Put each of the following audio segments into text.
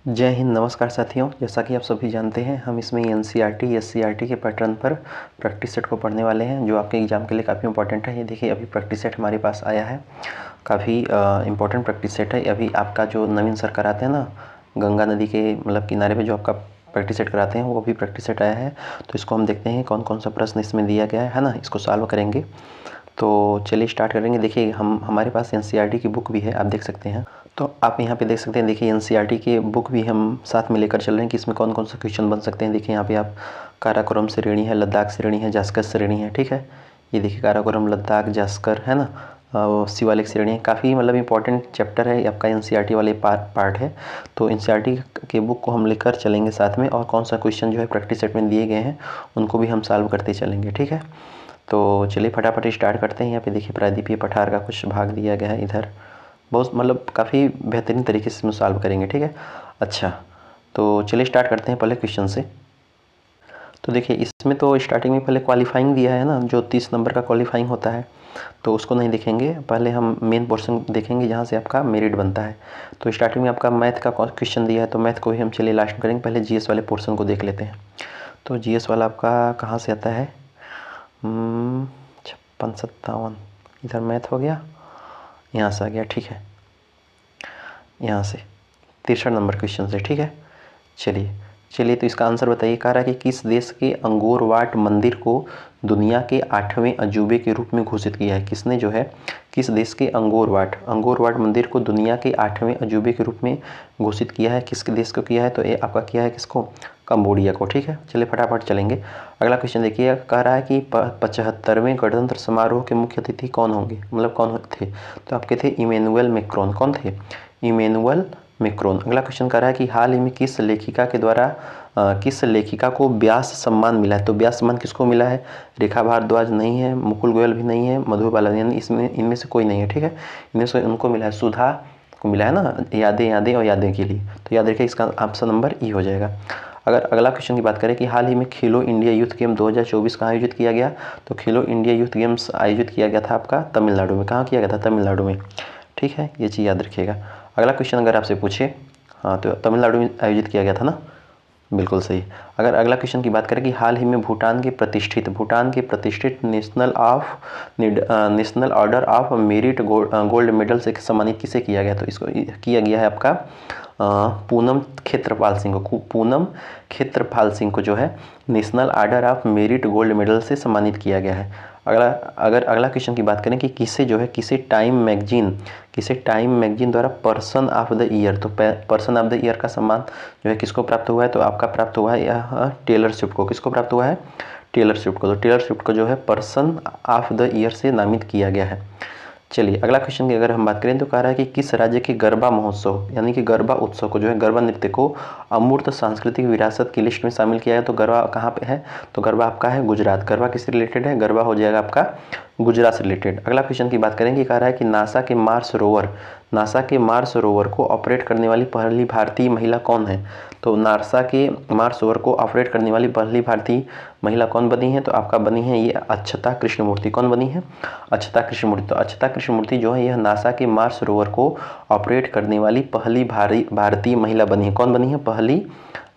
जय हिंद। नमस्कार साथियों, जैसा कि आप सभी जानते हैं हम इसमें एनसीईआरटी एससीईआरटी के पैटर्न पर प्रैक्टिस सेट को पढ़ने वाले हैं, जो आपके एग्ज़ाम के लिए काफ़ी इंपॉर्टेंट है। ये देखिए, अभी प्रैक्टिस सेट हमारे पास आया है, काफ़ी इंपॉर्टेंट प्रैक्टिस सेट है। अभी आपका जो नवीन सर कराते हैं ना, गंगा नदी के मतलब किनारे पे जो आपका प्रैक्टिस सेट कराते हैं, वो भी प्रैक्टिस सेट आया है। तो इसको हम देखते हैं कौन कौन सा प्रश्न इसमें दिया गया है ना, इसको सॉल्व करेंगे। तो चलिए स्टार्ट करेंगे। देखिए, हमारे पास एनसीईआरटी की बुक भी है, आप देख सकते हैं। तो आप यहाँ पे देख सकते हैं, देखिए एनसीईआरटी की बुक भी हम साथ में लेकर चल रहे हैं कि इसमें कौन कौन सा क्वेश्चन बन सकते हैं। देखिए यहाँ पे आप काराकोरम श्रेणी है, लद्दाख श्रेणी है, जास्कर श्रेणी है, ठीक है। ये देखिए काराकोरम, लद्दाख, जास्कर है ना, शिवालिक श्रेणी है। काफ़ी मतलब इंपॉर्टेंट चैप्टर है आपका, एनसीईआरटी वाले पार्ट है। तो एनसीईआरटी के बुक को हम लेकर चलेंगे साथ में, और कौन सा क्वेश्चन जो है प्रैक्टिस सेट में दिए गए हैं उनको भी हम सॉल्व करते चलेंगे, ठीक है। तो चलिए फटाफट स्टार्ट करते हैं। यहाँ पे देखिए प्रायद्वीपीय पठार का कुछ भाग दिया गया है इधर, बहुत मतलब काफ़ी बेहतरीन तरीके से इसमें सॉल्व करेंगे, ठीक है। अच्छा, तो चलिए स्टार्ट करते हैं पहले क्वेश्चन से। तो देखिए इसमें तो स्टार्टिंग में पहले क्वालिफाइंग दिया है ना, जो 30 नंबर का क्वालिफाइंग होता है, तो उसको नहीं देखेंगे। पहले हम मेन पोर्शन देखेंगे जहाँ से आपका मेरिट बनता है। तो स्टार्टिंग में आपका मैथ का क्वेश्चन दिया है, तो मैथ को ही हम चलिए लास्ट में करेंगे। पहले जीएस वाले पोर्शन को देख लेते हैं। तो जीएस वाला आपका कहाँ से आता है, 56-57, इधर मैथ हो गया, यहाँ से आ गया, ठीक है। यहाँ से 63 नंबर क्वेश्चन से, ठीक है। चलिए तो इसका आंसर बताइए। कह रहा है कि किस देश के अंगोर वाट मंदिर को दुनिया के 8वें अजूबे के रूप में घोषित किया है। किसने जो है, किस देश के अंगोर वाट मंदिर को दुनिया के 8वें अजूबे के रूप में घोषित किया है, किसके देश को किया है? तो ये आपका किया है किसको, कंबोडिया को, ठीक है। चलिए फटाफट चलेंगे। अगला क्वेश्चन देखिए, कह रहा है कि 75वें गणतंत्र समारोह के मुख्य अतिथि कौन होंगे, मतलब कौन थे? तो आपके थे इमैनुअल मैक्रोन। कौन थे? Emmanuel Macron. अगला क्वेश्चन कर रहा है कि हाल ही में किस लेखिका के द्वारा किस लेखिका को व्यास सम्मान मिला है? तो व्यास सम्मान किसको मिला है? रेखा भारद्वाज नहीं है, मुकुल गोयल भी नहीं है, मधु बालानी, यानी इसमें इनमें से कोई नहीं है, ठीक है। इनमें से उनको मिला है, सुधा को मिला है ना, यादें और यादें के लिए। तो याद रखिए इसका ऑप्शन नंबर ई हो जाएगा। अगर अगला क्वेश्चन की बात करें कि हाल ही में खेलो इंडिया यूथ गेम 2024 कहाँ आयोजित किया गया? तो खेलो इंडिया यूथ गेम्स आयोजित किया गया था आपका तमिलनाडु में। कहाँ किया गया था? तमिलनाडु में, ठीक है। ये चीज़ याद रखिएगा। अगला क्वेश्चन अगर आपसे पूछे, हाँ तो तमिलनाडु में आयोजित किया गया था ना, बिल्कुल सही। अगर अगला क्वेश्चन की बात करें कि हाल ही में भूटान के प्रतिष्ठित national order of merit gold medal से सम्मानित किसे किया गया? तो इसको किया गया है आपका पूनम खेत्रपाल सिंह को जो है national order of merit gold medal से सम्मानित किया गया है। अगला क्वेश्चन की बात करें कि किसे टाइम मैगजीन द्वारा पर्सन ऑफ द ईयर, तो पर्सन ऑफ द ईयर का सम्मान जो है किसको प्राप्त हुआ है? तो आपका प्राप्त हुआ है यह टेलर स्विफ्ट को। किसको प्राप्त हुआ है? टेलर स्विफ्ट को। तो टेलर स्विफ्ट को जो है पर्सन ऑफ द ईयर से नामित किया गया है। चलिए अगला क्वेश्चन की अगर हम बात करें तो कह रहा है कि किस राज्य के गरबा महोत्सव यानी कि गरबा उत्सव को जो है, गरबा नृत्य को अमूर्त सांस्कृतिक विरासत की लिस्ट में शामिल किया है? तो गरबा कहाँ पे है? तो गरबा आपका है गुजरात। गरबा किससे रिलेटेड है? गरबा हो जाएगा आपका गुजरात से रिलेटेड। अगला क्वेश्चन की बात करेंगे, कह रहा है कि नासा के मार्स रोवर को ऑपरेट करने वाली पहली भारतीय महिला कौन है? तो नासा के मार्स रोवर को ऑपरेट करने वाली पहली भारतीय महिला कौन बनी है? तो आपका बनी है ये अक्षता कृष्णमूर्ति। कौन बनी है? अक्षता कृष्णमूर्ति। तो अक्षता कृष्णमूर्ति जो है यह नासा के मार्स रोवर को ऑपरेट करने वाली पहली भारतीय महिला बनी है। कौन बनी है? पहली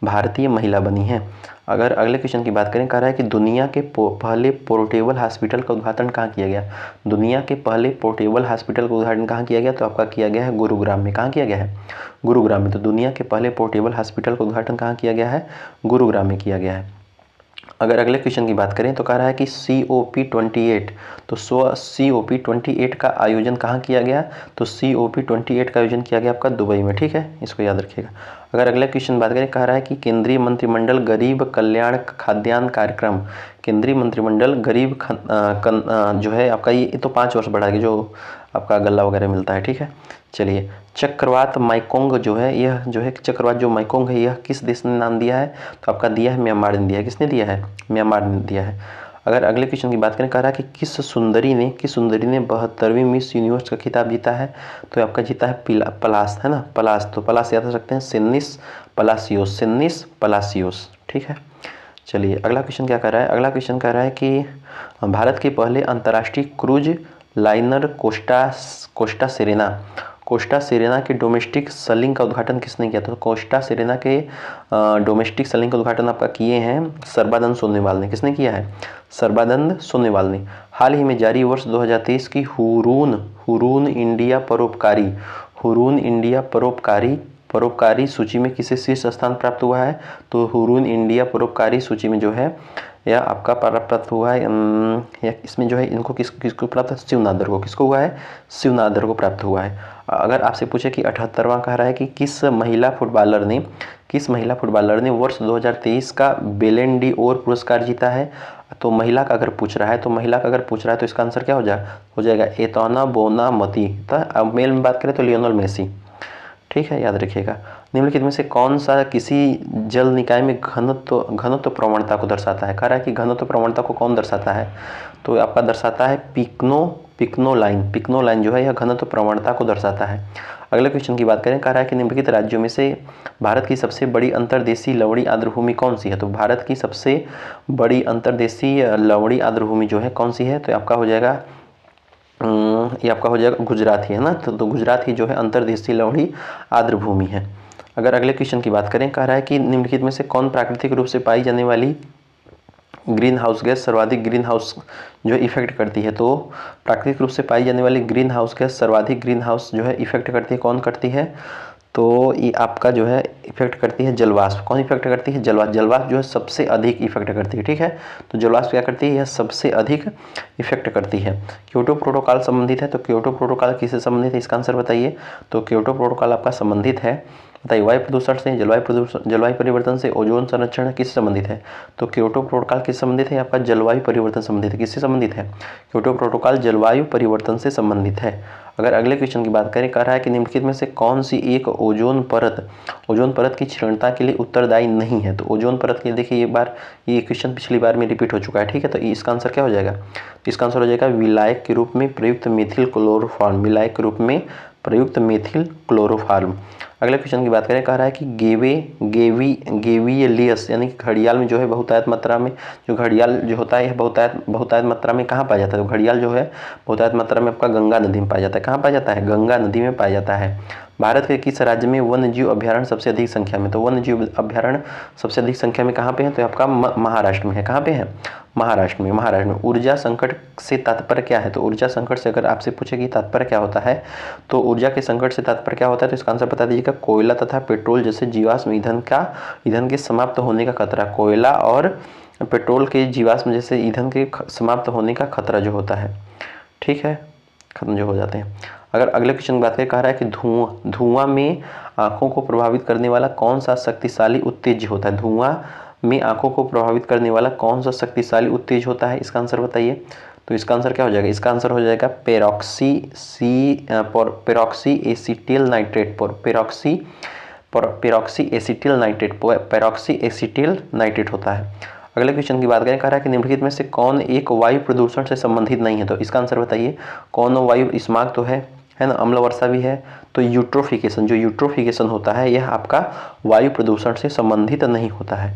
भारतीय महिला बनी है। अगर अगले क्वेश्चन की बात करें, कह रहा है कि दुनिया के पहले पोर्टेबल हॉस्पिटल का उद्घाटन कहाँ किया गया? दुनिया के पहले पोर्टेबल हॉस्पिटल का उद्घाटन कहाँ किया गया? तो आपका किया गया है गुरुग्राम में। कहाँ किया गया है? गुरुग्राम में। तो दुनिया के पहले पोर्टेबल हॉस्पिटल का उद्घाटन कहाँ किया गया है? गुरुग्राम में किया गया है। अगर अगले क्वेश्चन की बात करें तो कह रहा है कि COP28, तो COP28 का आयोजन कहाँ किया गया? तो COP28 का आयोजन किया गया आपका दुबई में, ठीक है, इसको याद रखिएगा। अगर अगले क्वेश्चन बात करें, कह रहा है कि केंद्रीय मंत्रिमंडल गरीब कल्याण खाद्यान्न कार्यक्रम, केंद्रीय मंत्रिमंडल गरीब जो है आपका ये तो 5 वर्ष बढ़ा के जो आपका गल्ला वगैरह मिलता है, ठीक है। चलिए चक्रवात माइकोंग जो है, यह जो है चक्रवात जो माइकोंग है, यह किस देश ने नाम दिया है? तो आपका दिया है म्यांमार ने दिया है। किसने दिया है? म्यांमार ने दिया है। अगर अगले क्वेश्चन की बात करें, कह रहा है कि किस सुंदरी ने 72वीं मिस यूनिवर्स का खिताब जीता है? तो आपका जीता है पलास, है ना, पलास। तो पलास याद रख सकते हैं, सेनिस पलासियोस, ठीक है। चलिए अगला क्वेश्चन क्या कर रहा है? अगला क्वेश्चन कह रहा है कि भारत के पहले अंतर्राष्ट्रीय cruise liner Costa Costa Serena के डोमेस्टिक सलिंग का उद्घाटन किसने किया? तो कोस्टा सिरेना के डोमेस्टिक सलिंग का उद्घाटन आपका किए हैं सर्बानंद सोनोवाल ने। किसने किया है? सर्बानंद सोनोवाल ने। हाल ही में जारी वर्ष 2023 की हुरून इंडिया परोपकारी सूची में किसे शीर्ष स्थान प्राप्त हुआ है? तो हुरून इंडिया परोपकारी सूची में जो है यह आपका प्राप्त हुआ है। इसमें जो है इनको किसको प्राप्त है? शिवनादर को। किसको हुआ है? शिवनादर को प्राप्त हुआ है। अगर आपसे पूछे कि 78वां कह रहा है कि किस महिला फुटबॉलर ने वर्ष 2023 का बेलन डी ओर पुरस्कार जीता है? तो महिला का अगर पूछ रहा है तो इसका आंसर क्या हो जाएगा एतोना बोनामती। अब मेल में बात करें तो लियोनेल मेसी। ठीक है, याद रखिएगा। निम्नलिखित में से कौन सा किसी जल निकाय में घनत्व प्रवणता को दर्शाता है? कह रहा है कि घनत्व प्रवणता को कौन दर्शाता है? तो आपका दर्शाता है पिक्नो लाइन जो है यह घनत्व प्रवणता को दर्शाता है। अगले क्वेश्चन की बात करें, कह रहा है कि निम्नलिखित राज्यों में से भारत की सबसे बड़ी अंतर्देशीय लवणी आर्द्रभूमि कौन सी है? तो भारत की सबसे बड़ी अंतर्देशीय लवणी आर्द्रभूमि जो है कौन सी है? तो आपका हो जाएगा ये आपका हो जाएगा गुजरात ही है ना। तो गुजरात ही जो है अंतर्देशीय लवणी आर्द्रभूमि है। अगर अगले क्वेश्चन की बात करें, कह रहा है कि निम्नलिखित में से कौन प्राकृतिक रूप से पाई जाने वाली ग्रीन हाउस गैस सर्वाधिक ग्रीन हाउस जो इफेक्ट करती है? तो प्राकृतिक रूप से पाई जाने वाली ग्रीन हाउस गैस सर्वाधिक ग्रीन हाउस जो है इफेक्ट करती है, कौन करती है? तो ये आपका जो है इफेक्ट करती है जलवाष्प। कौन इफेक्ट करती है? जलवाष्प जो है सबसे अधिक इफेक्ट करती है। ठीक है, तो जलवाष्प क्या करती है? यह सबसे अधिक इफेक्ट करती है। क्योटो प्रोटोकॉल संबंधित है, तो क्योटो प्रोटोकॉल किससे संबंधित है? इसका आंसर बताइए। तो क्योटो प्रोटोकॉल आपका संबंधित है, बताइए, वायु प्रदूषण से, जलवायु परिवर्तन से, ओजोन संरक्षण किससे संबंधित है? तो क्योटो प्रोटोकॉल किससे संबंधित है? आपका जलवायु परिवर्तन संबंधित है। किससे संबंधित है? क्योटो प्रोटोकॉल जलवायु परिवर्तन से संबंधित है। अगर अगले क्वेश्चन की बात करें, कह रहा है कि निम्नलिखित में से कौन सी एक ओजोन परत की क्षीणता के लिए उत्तरदायी नहीं है? तो ओजोन परत के, देखिए एक बार ये क्वेश्चन पिछली बार में रिपीट हो चुका है। ठीक है, तो इसका आंसर क्या हो जाएगा? इसका आंसर हो जाएगा विलायक के रूप में प्रयुक्त मेथिल क्लोरोफॉर्म। अगले क्वेश्चन की बात करें, कह रहा है कि गेवियलियस यानी कि घड़ियाल में जो है बहुतायत मात्रा में, जो घड़ियाल जो होता है बहुतायत मात्रा में कहाँ पाया जाता है? तो घड़ियाल जो है बहुतायत मात्रा में आपका गंगा नदी में पाया जाता है। कहाँ पाया जाता है? गंगा नदी में पाया जाता है। भारत के किस राज्य में वन्यजीव अभ्यारण्य सबसे अधिक संख्या में? तो वन्यजीव अभ्यारण्य सबसे अधिक संख्या में कहाँ पे है? तो आपका महाराष्ट्र में है। कहाँ पे है? महाराष्ट्र में। ऊर्जा संकट से तात्पर्य क्या है? तो ऊर्जा संकट से अगर आपसे पूछे कि तात्पर्य क्या होता है, तो ऊर्जा के संकट से तात्पर्य क्या होता है? तो इसका आंसर बता दीजिएगा कोयला तथा पेट्रोल जैसे जीवाश्म ईंधन के समाप्त होने का खतरा। कोयला और पेट्रोल के जीवाश्म जैसे ईंधन के समाप्त होने का खतरा जो होता है, ठीक है, खत्म जो हो जाते हैं। अगर अगले क्वेश्चन की बात करें, कह रहा है कि धुआं में आंखों को प्रभावित करने वाला कौन सा शक्तिशाली उत्तेज होता है? धुआं में आंखों को प्रभावित करने वाला कौन सा शक्तिशाली उत्तेज होता है? इसका आंसर बताइए। तो इसका आंसर क्या हो जाएगा? इसका आंसर हो जाएगा पेरोक्सी एसिटिल नाइट्रेट होता है। अगले क्वेश्चन की बात करें, कह रहा है कि निम्नलिखित में से कौन एक वायु प्रदूषण से संबंधित नहीं है? तो इसका आंसर बताइए। कौन वायु? स्मॉग तो है ना, अम्ल वर्षा भी है। तो यूट्रोफिकेशन होता है, यह आपका वायु प्रदूषण से संबंधित नहीं होता है।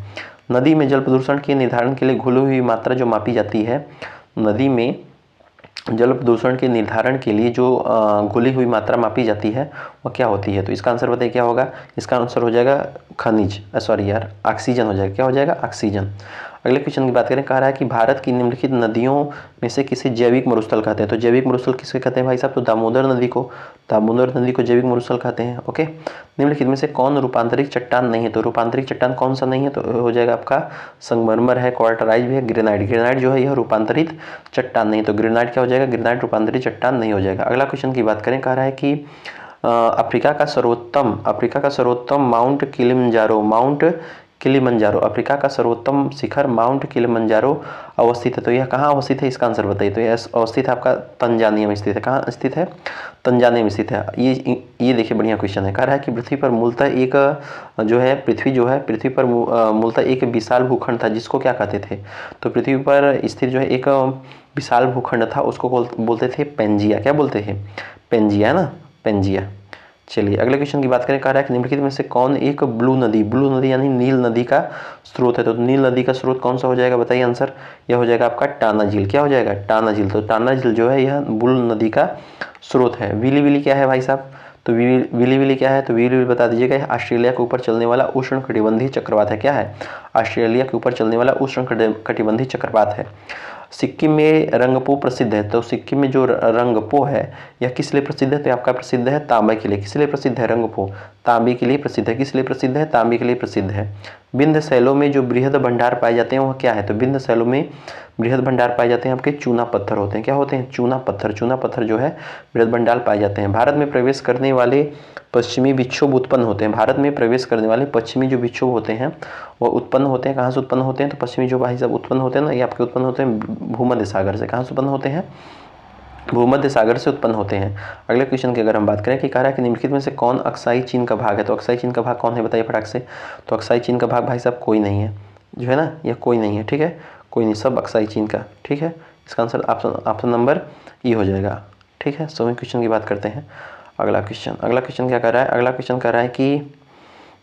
नदी में जल प्रदूषण के निर्धारण के लिए घुली हुई मात्रा जो मापी जाती है, नदी में जल प्रदूषण के निर्धारण के लिए जो घुली हुई मात्रा मापी जाती है वह क्या होती है? तो इसका आंसर बताइए क्या होगा? इसका आंसर हो जाएगा ऑक्सीजन हो जाएगा। क्या हो जाएगा? ऑक्सीजन। अगले क्वेश्चन की बात करें, कह रहा है कि भारत की निम्नलिखित नदियों में से किसे जैविक मरुस्थल कहते हैं? तो जैविक मरुस्थल किसके कहते हैं भाई साहब? तो दामोदर नदी को जैविक मरुस्थल कहते हैं। ओके, निम्नलिखित में से कौन रूपांतरित चट्टान नहीं है? तो रूपांतरित चट्टान कौन सा नहीं है? तो हो जाएगा आपका संगमरमर है, क्वार्टराइज भी है, ग्रेनाइट जो है यह रूपांतरित चट्टान नहीं। तो ग्रेनाइट क्या हो जाएगा? ग्रेनाइट रूपांतरित चट्टान नहीं हो जाएगा। अगला क्वेश्चन की बात करें, कह रहा है कि अफ्रीका का सर्वोत्तम माउंट किलिमंजारो अफ्रीका का सर्वोत्तम शिखर माउंट किलिमंजारो अवस्थित है। तो यह कहाँ अवस्थित है? इसका आंसर बताइए। तो यह अवस्थित है आपका तंजानिया में स्थित है। कहाँ स्थित है? तंजानिया में स्थित है। ये देखिए बढ़िया क्वेश्चन है। कह रहा है कि पृथ्वी पर मूलतः एक विशाल भूखंड था जिसको क्या कहते थे? तो पृथ्वी पर स्थित जो है एक विशाल भूखंड था, उसको बोलते थे पेंजिया। क्या बोलते हैं? पेंजिया, है ना, पेंजिया। चलिए अगले क्वेश्चन की बात करें, कह रहा है कि निम्नलिखित में से कौन एक ब्लू नदी यानी नील नदी का स्रोत है? तो नील नदी का स्रोत कौन सा हो जाएगा? बताइए आंसर। यह हो जाएगा आपका टाना झील। क्या हो जाएगा? टाना झील। तो टाना झील जो है यह ब्लू नदी का स्रोत है। विली क्या है भाई साहब? तो विली विली क्या है, तो विली विली बता दीजिएगा। ऑस्ट्रेलिया के ऊपर चलने वाला उष्णकटिबंधीय चक्रवात है। क्या है? ऑस्ट्रेलिया के ऊपर चलने वाला उष्णकटिबंधीय चक्रवात है। सिक्किम में रंगपो प्रसिद्ध है, तो सिक्किम में जो रंगपो है यह किस लिए प्रसिद्ध है? तो आपका प्रसिद्ध है तांबे के लिए। किस लिए प्रसिद्ध है? रंगपो तांबे के लिए प्रसिद्ध है। किस लिए प्रसिद्ध है? तांबे के लिए प्रसिद्ध है। विंध्य शैलों में जो बृहद भंडार पाए जाते हैं वह क्या है? तो विंध्य शैलों में बृहद भंडार पाए जाते हैं आपके चूना पत्थर होते हैं। क्या होते हैं? चूना पत्थर। चूना पत्थर जो है बृहद भंडार पाए जाते हैं। भारत में प्रवेश करने वाले पश्चिमी विक्षोभ उत्पन्न होते हैं। भारत में प्रवेश करने वाले पश्चिमी जो विक्षोभ होते हैं वह उत्पन्न होते हैं, कहाँ से उत्पन्न होते हैं? तो पश्चिमी जो भाई साहब उत्पन्न होते हैं ना, ये आपके उत्पन्न होते हैं भूमध्य सागर से। कहाँ से उत्पन्न होते हैं? भूमध्य सागर से उत्पन्न होते हैं। अगले क्वेश्चन की अगर हम बात करें कि कह रहा है कि निम्नलिखित में से कौन अक्साई चीन का भाग है? तो अक्साई चीन का भाग कौन है बताइए फटाक से। तो अक्साई चीन का भाग भाई साहब कोई नहीं है, जो है ना, यह कोई नहीं है। ठीक है, कोई नहीं, सब अक्साई चीन का। ठीक है, इसका आंसर ऑप्शन नंबर ई हो जाएगा। ठीक है, 100वें क्वेश्चन की बात करते हैं। अगला क्वेश्चन क्या कर रहा है? अगला क्वेश्चन कर रहा है कि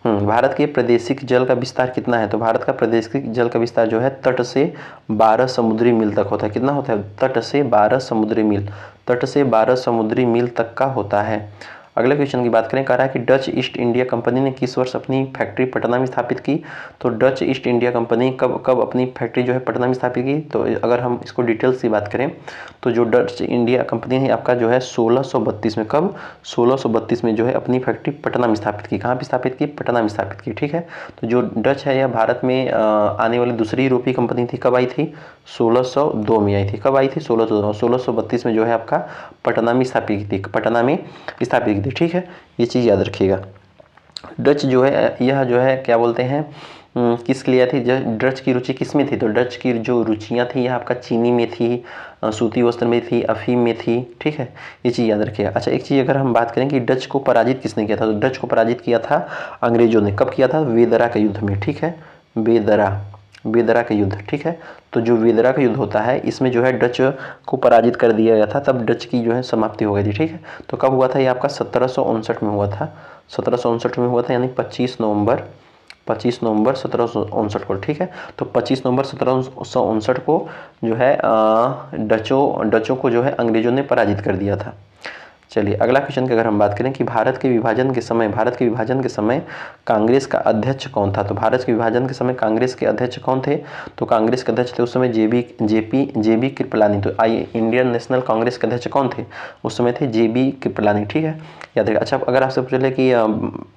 भारत के प्रादेशिक जल का विस्तार कितना है? तो भारत का प्रादेशिक जल का विस्तार जो है तट से 12 समुद्री मील तक होता है। कितना होता है? तट से 12 समुद्री मील, तट से 12 समुद्री मील तक का होता है। अगले क्वेश्चन की बात करें, कह रहा है कि डच ईस्ट इंडिया कंपनी ने किस वर्ष अपनी फैक्ट्री पटना में स्थापित की? तो डच ईस्ट इंडिया कंपनी कब अपनी फैक्ट्री जो है पटना में स्थापित की? तो अगर हम इसको डिटेल्स से बात करें तो जो डच इंडिया कंपनी है आपका जो है 1632 में, कब? 1632 में जो है अपनी फैक्ट्री पटना में स्थापित की। कहाँ पे स्थापित की? पटना में स्थापित की। ठीक है, तो जो डच है यह भारत में आने वाली दूसरी यूरोपीय कंपनी थी। कब आई थी? 1602 में आई थी। कब आई थी? 1602। 1632 में जो है आपका पटना में स्थापित की थी, पटना में स्थापित की थी। ठीक है, ये चीज़ याद रखिएगा। डच जो है यह जो है क्या बोलते हैं किसके लिए थी? डच की रुचि किस में थी? तो डच की जो रुचियाँ थी यह आपका चीनी में थी, सूती वस्त्र में थी, अफीम में थी। ठीक है, ये चीज़ याद रखिएगा। अच्छा, एक चीज़ अगर हम बात करें कि डच को पराजित किसने किया था? तो डच को पराजित किया था अंग्रेजों ने। कब किया था? वेदरा के युद्ध में। ठीक है, वेदरा के युद्ध। ठीक है, तो जो वेदरा का युद्ध होता है इसमें जो है डच को पराजित कर दिया गया था, तब डच की जो है समाप्ति हो गई थी। ठीक है, तो कब हुआ था? ये आपका 1759 में हुआ था। 1759 में हुआ था, यानी 25 नवंबर 1759 को। ठीक है, तो 25 नवंबर 1759 को जो है डचों को जो है अंग्रेजों ने पराजित कर दिया था। चलिए, अगला क्वेश्चन की अगर हम बात करें कि भारत के विभाजन के समय कांग्रेस का अध्यक्ष कौन था? तो भारत के विभाजन के समय कांग्रेस के अध्यक्ष कौन थे? तो कांग्रेस के अध्यक्ष थे उस समय जेबी कृपलानी। तो इंडियन नेशनल कांग्रेस के अध्यक्ष कौन थे? उस समय थे जेबी कृपलानी। ठीक है, याद रखिए। अच्छा, अगर आपसे पूछ ले कि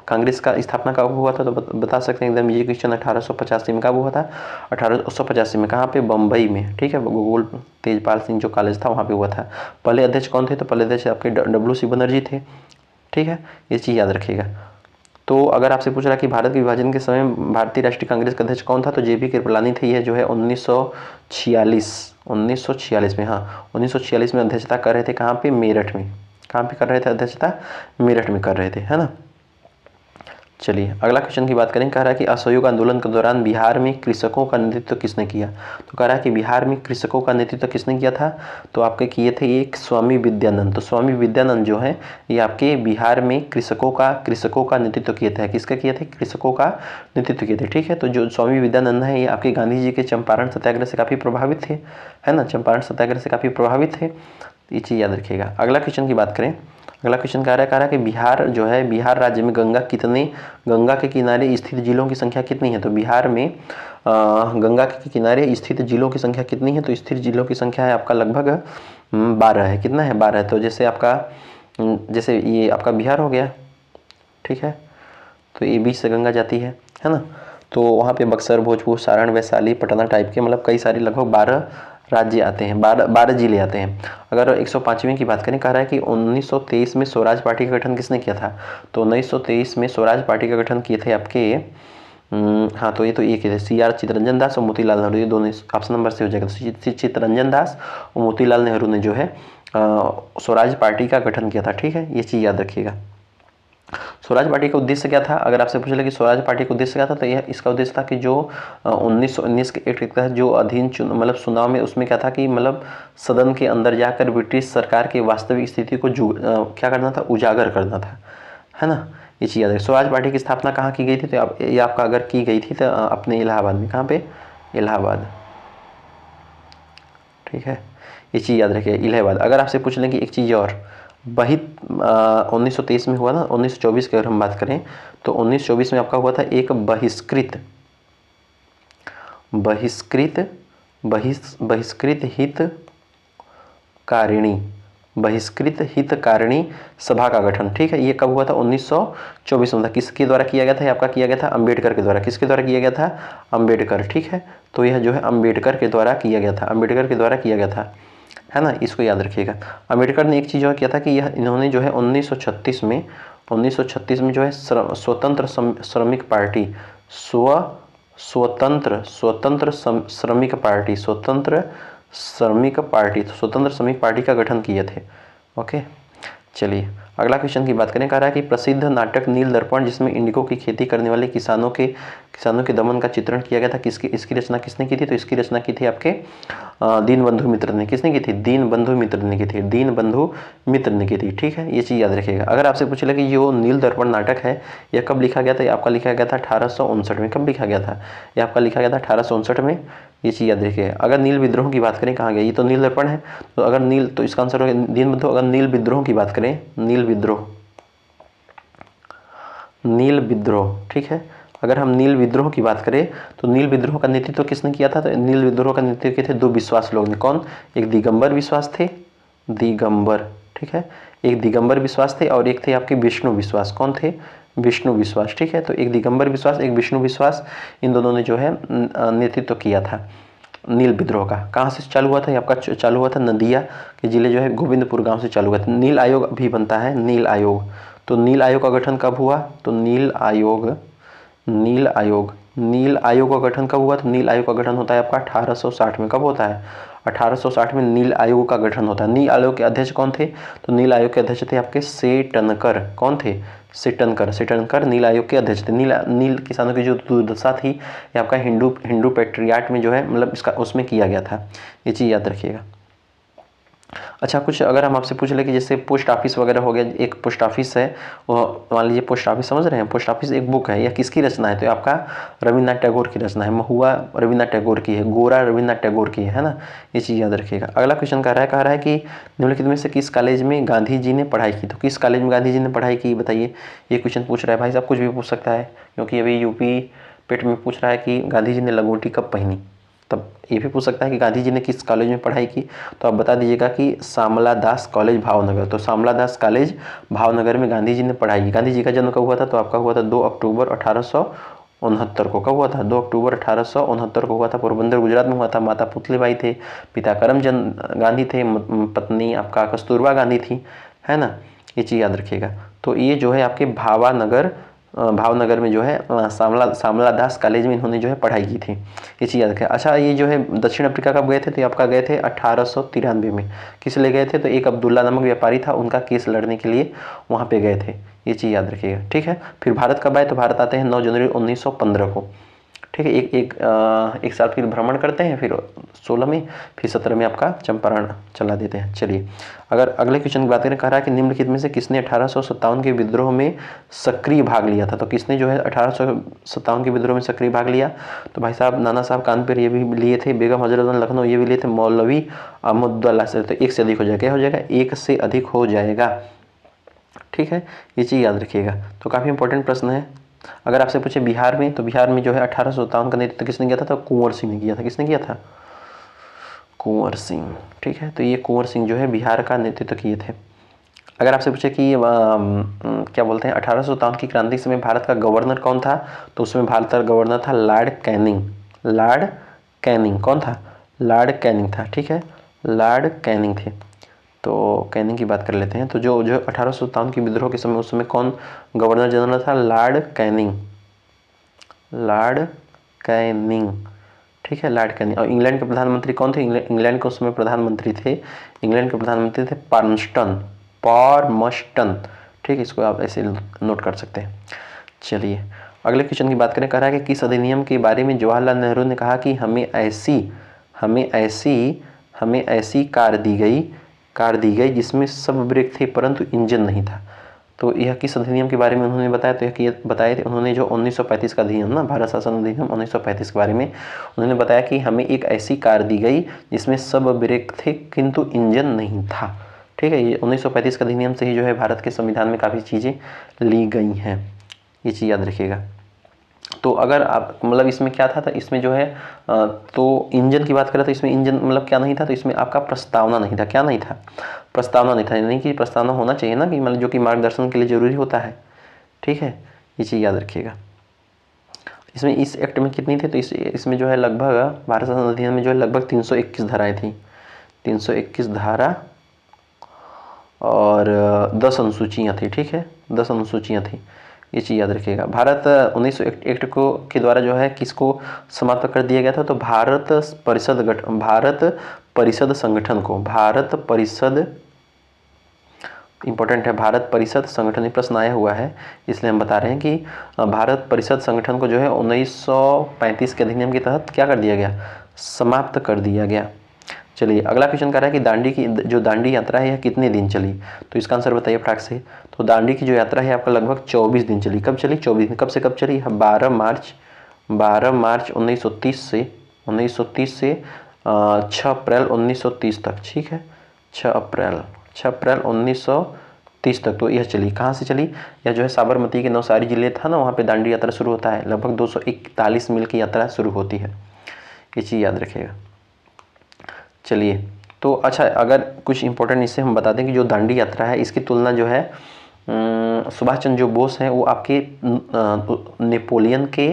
कांग्रेस का स्थापना कब हुआ था, तो बता सकते हैं एकदम ये क्वेश्चन 1885 में। कब हुआ था? 1885 में। कहाँ पे? बम्बई में। ठीक है, गोकुल तेजपाल सिंह जो कॉलेज था वहाँ पे हुआ था। पहले अध्यक्ष कौन थे? तो पहले अध्यक्ष आपके WC बनर्जी थे। ठीक है, ये चीज़ याद रखिएगा। तो अगर आपसे पूछ रहा कि भारत के विभाजन के समय भारतीय राष्ट्रीय कांग्रेस का अध्यक्ष कौन था? तो जेबी कृपलानी थे। यह जो है 1946 में, हाँ 1946 में अध्यक्षता कर रहे थे। कहाँ पे? मेरठ में। कहाँ पे कर रहे थे अध्यक्षता? मेरठ में कर रहे थे, है ना। चलिए, अगला क्वेश्चन की बात करें। कह रहा है कि असहयोग आंदोलन के दौरान बिहार में कृषकों का नेतृत्व किसने किया? तो कह रहा है कि बिहार में कृषकों का नेतृत्व किसने किया था? तो आपके किए थे एक स्वामी विद्यानंद। तो स्वामी विद्यानंद जो है ये आपके बिहार में कृषकों का नेतृत्व किए थे। किसका किए थे? कृषकों का नेतृत्व किए थे। ठीक है, तो जो स्वामी विद्यानंद है ये आपके गांधी जी के चंपारण सत्याग्रह से काफ़ी प्रभावित थे, है ना, चंपारण सत्याग्रह से काफ़ी प्रभावित थे। ये चीज़ याद रखिएगा। अगला क्वेश्चन की बात करें। अगला क्वेश्चन कह रहा है कि बिहार जो है, बिहार राज्य में गंगा के किनारे स्थित जिलों की संख्या कितनी है? तो बिहार में गंगा के किनारे स्थित जिलों की संख्या कितनी है? तो स्थित जिलों की संख्या है आपका लगभग 12 है। कितना है? 12 है। तो जैसे ये आपका बिहार हो गया। ठीक है, तो ये बीच से गंगा जाती है ना, तो वहाँ पे बक्सर, भोजपुर, सारण, वैशाली, पटना टाइप के मतलब कई सारे लगभग 12 राज्य आते हैं, 12 जिले आते हैं। अगर 105वें की बात करें, कह रहा है कि 1923 में स्वराज पार्टी का गठन किसने किया था? तो 1923 में स्वराज पार्टी का गठन किए थे आपके हाँ, तो ये तो एक है CR चित्तरंजन दास और मोतीलाल नेहरू। ये दोनों ऑप्शन नंबर से हो जाएगा। तो चित्तरंजन दास और मोतीलाल नेहरू ने जो है स्वराज पार्टी का गठन किया था। ठीक है, ये चीज़ याद रखिएगा। स्वराज पार्टी का उद्देश्य क्या था? अगर आपसे पूछ ले कि स्वराज पार्टी का उद्देश्य क्या था, तो यह इसका उद्देश्य था कि जो 1919 के एक्ट के तहत जो अधीन मतलब चुनाव में, उसमें क्या था कि मतलब सदन के अंदर जाकर ब्रिटिश सरकार की वास्तविक स्थिति को क्या करना था? उजागर करना था, है ना। ये चीज़ याद है। स्वराज पार्टी की स्थापना कहाँ की गई थी? तो ये आपका अगर की गई थी तो अपने इलाहाबाद में। कहाँ पे? इलाहाबाद। ठीक है, ये चीज़ याद रखिए, इलाहाबाद। अगर आपसे पूछ लें कि एक चीज़ और, वही 1923 में हुआ ना। 1924 की अगर हम बात करें तो 1924 में आपका हुआ था एक बहिष्कृत हितकारिणी सभा का गठन। ठीक है, ये कब हुआ था? 1924 में था। किसके द्वारा किया गया था? ये आपका किया गया था अम्बेडकर के द्वारा। किसके द्वारा किया गया था? अम्बेडकर। ठीक है, तो यह जो है अम्बेडकर के द्वारा किया गया था, अम्बेडकर के द्वारा किया गया था, है ना, इसको याद रखिएगा। अम्बेडकर ने एक चीज़ और किया था कि यह इन्होंने जो है 1936 में जो है स्वतंत्र श्रमिक पार्टी स्वतंत्र श्रमिक पार्टी का गठन किए थे। ओके, चलिए अगला क्वेश्चन की बात करें। कह रहा है कि प्रसिद्ध नाटक नील दर्पण, जिसमें इंडिगो की खेती करने वाले किसानों के दमन का चित्रण किया गया था, इसकी रचना किसने की थी? तो इसकी रचना की थी आपके दीनबंधु मित्र ने। किसने की थी? दीनबंधु मित्र ने की थी, दीनबंधु मित्र ने की थी। ठीक है, ये चीज़ याद रखिएगा। अगर आपसे पूछ ले कि जो नील दर्पण नाटक है यह कब लिखा गया था? ये आपका लिखा गया था 1859 में। कब लिखा गया था? ये आपका लिखा गया था 1859 में। ये चीज़ याद रखिएगा। अगर नील विद्रोह की बात करें, कहाँ गया? ये तो नील दर्पण है, तो अगर नील, तो इसका आंसर होगा दीनबंधु। अगर नील विद्रोह की बात करें, नील विद्रोह, ठीक है, अगर हम नील विद्रोह की बात करें तो नील विद्रोह का नेतृत्व किसने किया था? तो नील विद्रोह का नेतृत्व किए थे दो विश्वास लोग ने। कौन? एक दिगंबर विश्वास थे, दिगंबर, ठीक है, एक दिगंबर विश्वास थे और एक थे आपके विष्णु विश्वास। कौन थे? विष्णु विश्वास। ठीक है, तो एक दिगंबर विश्वास, एक विष्णु विश्वास, इन दोनों ने जो है नेतृत्व किया था नील विद्रोह का। कहाँ से चालू हुआ था? ये आपका चालू हुआ था नदिया के जिले जो है गोविंदपुर गांव से चालू हुआ था। नील आयोग भी बनता है, नील आयोग। तो नील आयोग का गठन कब हुआ? तो नील आयोग का गठन कब हुआ? तो नील आयोग का गठन होता है आपका 1860 में। कब होता है? 1860 में नील आयोग का गठन होता है। नील आयोग के अध्यक्ष कौन थे? तो नील आयोग के अध्यक्ष थे आपके सेटनकर। कौन थे? सेटनकर नील आयोग के अध्यक्ष थे। नील किसानों की जो दुर्दशा थी ये आपका हिंदू पेट्रियाट में जो है, मतलब इसका उसमें किया गया था। ये चीज़ याद रखिएगा। अच्छा, कुछ अगर हम आपसे पूछ ले कि जैसे पोस्ट ऑफिस वगैरह हो गया, एक पोस्ट ऑफिस है, मान लीजिए पोस्ट ऑफिस, समझ रहे हैं, पोस्ट ऑफिस एक बुक है, यह किसकी रचना है? तो आपका रविन्द्रनाथ टैगोर की रचना है। महुआ रविन्द्रनाथ टैगोर की है, गोरा रविन्द्रनाथ टैगोर की है ना, ये चीज़ याद रखिएगा। अगला क्वेश्चन कह रहा है कि निम्नलिखित में से किस कॉलेज में गांधी जी ने पढ़ाई की? तो किस कॉलेज में गांधी जी ने पढ़ाई की, बताइए। ये क्वेश्चन पूछ रहा है भाई साहब, कुछ भी पूछ सकता है, क्योंकि अभी यूपी पेट में पूछ रहा है कि गांधी जी ने लंगोटी कब पहनी। तब ये भी पूछ सकता है कि गांधी जी ने किस कॉलेज में पढ़ाई की, तो आप बता दीजिएगा कि श्यामला दास कॉलेज भावनगर। तो श्यामला दास कॉलेज भावनगर में गांधी जी ने पढ़ाई की। गांधी जी का जन्म कब हुआ था? तो आपका हुआ था 2 अक्टूबर 1869 को। कब हुआ था? 2 अक्टूबर 1869 को हुआ था। पोरबंदर गुजरात में हुआ था। माता पुतलीबाई थे, पिता करमचंद गांधी थे, पत्नी आपका कस्तूरबा गांधी थी, है ना, ये चीज़ याद रखिएगा। तो ये जो है आपके भावनगर में जो है श्यामला दास कॉलेज में इन्होंने जो है पढ़ाई की थी। ये चीज़ याद रखें। अच्छा, ये जो है दक्षिण अफ्रीका कब गए थे? तो आपका गए थे 1893 में। किस लिए गए थे? तो एक अब्दुल्ला नामक व्यापारी था, उनका केस लड़ने के लिए वहाँ पे गए थे। ये चीज़ याद रखिएगा, ठीक है। फिर भारत कब आए? तो भारत आते हैं 9 जनवरी 1915 को, ठीक है। एक साल फिर भ्रमण करते हैं, फिर 16 में, फिर 17 में आपका चंपारण चला देते हैं। चलिए अगर अगले क्वेश्चन की बात करें, कह रहा है कि निम्नलिखित में से किसने 1857 के विद्रोह में सक्रिय भाग लिया था? तो किसने जो है 1857 के विद्रोह में सक्रिय भाग लिया? तो भाई साहब नाना साहब कानपुर ये भी लिए थे, बेगम हजरत लखनऊ ये भी लिए थे, मौलवी अहमदुल्ला से। तो एक से अधिक हो जाएगा, क्या हो जाएगा? एक से अधिक हो जाएगा, ठीक है, ये चीज़ याद रखिएगा। तो काफ़ी इंपॉर्टेंट प्रश्न है। अगर आपसे पूछे बिहार में, तो बिहार में जो है 1857 का नेतृत्व किसने किया था? तो कुंवर सिंह ने किया था। किसने किया था? कुंवर सिंह, ठीक है। तो ये कुंवर सिंह जो है बिहार का नेतृत्व किए थे। अगर आपसे पूछे कि क्या बोलते हैं 1857 की क्रांति के समय भारत का गवर्नर कौन था? तो उसमें भारत का गवर्नर था लॉर्ड कैनिंग। लॉर्ड कैनिंग कौन था? लॉर्ड कैनिंग था, ठीक है, लॉर्ड कैनिंग थे। तो कैनिंग की बात कर लेते हैं। तो जो 1857 की विद्रोह के समय, उस समय कौन गवर्नर जनरल था? लॉर्ड कैनिंग, लॉर्ड कैनिंग, ठीक है, लॉर्ड कैनिंग। और इंग्लैंड के प्रधानमंत्री कौन थे? इंग्लैंड के उस समय प्रधानमंत्री थे पार्मस्टन, ठीक है, इसको आप ऐसे नोट कर सकते हैं। चलिए अगले क्वेश्चन की बात करें। कह रहा है कि किस अधिनियम के बारे में जवाहरलाल नेहरू ने कहा कि हमें ऐसी कार दी गई जिसमें सब ब्रेक थे परंतु इंजन नहीं था। तो यह किस अधिनियम के बारे में उन्होंने बताया? तो यह बताए थे उन्होंने जो 1935 का अधिनियम ना, भारत शासन अधिनियम 1935 के बारे में उन्होंने बताया कि हमें एक ऐसी कार दी गई जिसमें सब ब्रेक थे किंतु इंजन नहीं था। ठीक है। ये 1935 का अधिनियम से ही जो है भारत के संविधान में काफ़ी चीज़ें ली गई हैं, ये चीज़ याद रखिएगा। तो अगर आप मतलब इसमें क्या था, इसमें जो है तो इंजन की बात करें तो इसमें इंजन मतलब क्या नहीं था, तो इसमें आपका प्रस्तावना नहीं था। क्या नहीं था? प्रस्तावना नहीं था। यानी कि प्रस्तावना होना चाहिए ना, कि मतलब जो कि मार्गदर्शन के लिए जरूरी होता है। ठीक है, ये चीज़ याद रखिएगा। इसमें इस एक्ट में कितनी थी, तो इसमें जो है लगभग भारत शासन अधिनियम में जो है लगभग 321 धाराएं थी। 321 धारा और 10 अनुसूचियाँ थी। ठीक है, 10 अनुसूचियाँ थी, ये चीज़ याद रखिएगा। भारत 1901 एक्ट को के द्वारा जो है किसको समाप्त कर दिया गया था, तो भारत परिषद संगठन को, भारत परिषद इंपॉर्टेंट है, भारत परिषद संगठन में प्रश्न आया हुआ है, इसलिए हम बता रहे हैं कि भारत परिषद संगठन को जो है 1935 के अधिनियम के तहत क्या कर दिया गया, समाप्त कर दिया गया। चलिए अगला क्वेश्चन कह रहा है कि दांडी यात्रा है यह कितने दिन चली, तो इसका आंसर बताइए फटाक से। तो दांडी की जो यात्रा है आपका लगभग 24 दिन चली। कब चली? 24 दिन। कब से कब चली? 12 मार्च 1930 से 6 अप्रैल 1930 तक। ठीक है, 6 अप्रैल 1930 तक तो यह चली। कहाँ से चली? यह जो है साबरमती के नवसारी जिले था ना, वहाँ पे दांडी यात्रा शुरू होता है। लगभग 241 मील की यात्रा शुरू होती है, ये चीज़ याद रखिएगा। चलिए तो अच्छा, अगर कुछ इंपॉर्टेंट इससे हम बता दें कि जो दांडी यात्रा है इसकी तुलना जो है सुभाष चंद्र जो बोस हैं वो आपके नेपोलियन के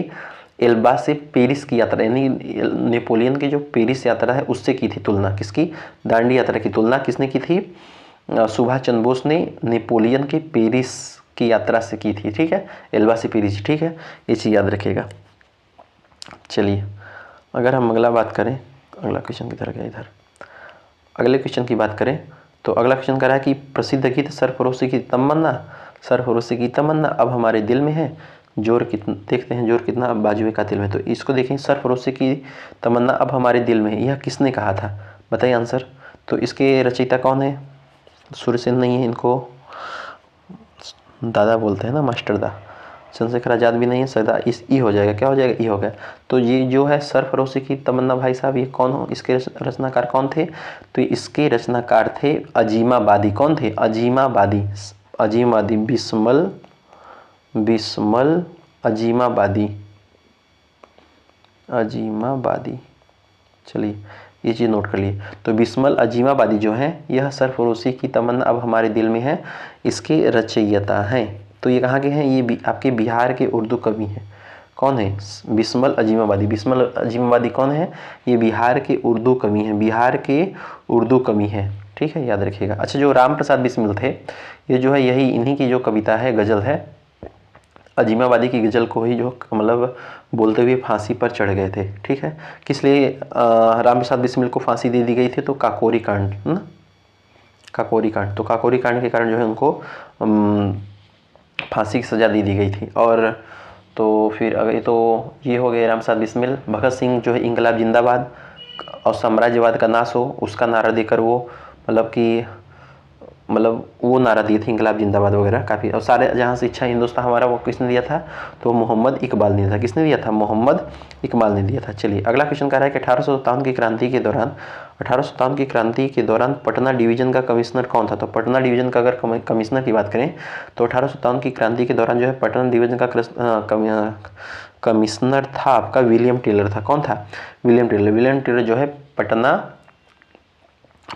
एल्बा से पेरिस की यात्रा, यानी नेपोलियन की जो पेरिस यात्रा है उससे की थी तुलना। किसकी? दांडी यात्रा की तुलना किसने की थी? सुभाष चंद्र बोस ने नेपोलियन के पेरिस की यात्रा से की थी। ठीक है, एल्बा से पेरिस। ठीक है, ये चीज़ याद रखिएगा। चलिए अगर हम अगला बात करें, अगला क्वेश्चन किधर गया, इधर अगले क्वेश्चन की बात करें तो अगला क्वेश्चन कह रहा है कि प्रसिद्ध गीत सरफरोशी की तमन्ना अब हमारे दिल में है, जोर कितना, देखते हैं जोर कितना अब बाजुए का दिल में। तो इसको देखें, सरफरोशी की तमन्ना अब हमारे दिल में है, यह किसने कहा था, बताइए आंसर। तो इसके रचयिता कौन है? सूर्यसेन नहीं है, इनको दादा बोलते हैं ना, मास्टर दा। चंद्रशेखर आज़ाद भी नहीं है, सदा इस ई हो जाएगा, क्या हो जाएगा, ई हो गया। तो ये जो है सरफरोशी की तमन्ना भाई साहब, ये कौन हो, इसके रचनाकार कौन थे? तो इसके रचनाकार थे अजीमाबादी। कौन थे? अजीमाबादी बिस्मल अजीमाबादी। चलिए ये चीज़ नोट कर लिए। तो बिस्मल अजीमाबादी जो है यह सरफरोशी की तमन्ना अब हमारे दिल में है, इसके रचयिता हैं। तो ये कहाँ के हैं? ये आपके बिहार के उर्दू कवि हैं। कौन है? बिस्मल अजीमाबादी कौन है? ये बिहार के उर्दू कवि हैं, ठीक है, याद रखिएगा। अच्छा, जो राम प्रसाद बिस्मिल थे, ये जो है यही इन्हीं की जो कविता है, गज़ल है, अजीमाबादी की गज़ल को ही जो मतलब बोलते हुए फांसी पर चढ़ गए थे। ठीक है, किस लिए राम प्रसाद बिस्मिल को फांसी दे दी गई थी? तो काकोरी कांड ना, काकोरी कांड। तो काकोरी कांड के कारण जो है उनको फांसी की सज़ा दे दी गई थी। और तो फिर अगर तो ये हो गए राम प्रसाद बिस्मिल। भगत सिंह जो है इंकलाब जिंदाबाद और साम्राज्यवाद का नाश हो उसका नारा देकर वो वो नारा दिए थे, इंकलाब जिंदाबाद वगैरह काफ़ी। और सारे जहाँ से इच्छा हिंदुस्तान हमारा, वो किसने दिया था? तो मोहम्मद इकबाल ने था। किसने दिया था? मोहम्मद इकबाल ने दिया था। चलिए अगला क्वेश्चन कह रहा है कि 1857 की क्रांति के दौरान पटना डिवीज़न का कमिश्नर कौन था? तो पटना डिवीज़न का अगर कमिश्नर की बात करें तो 1857 की क्रांति के दौरान जो है पटना डिवीज़न का कमिश्नर था आपका विलियम टेलर था। कौन था? विलियम टेलर जो है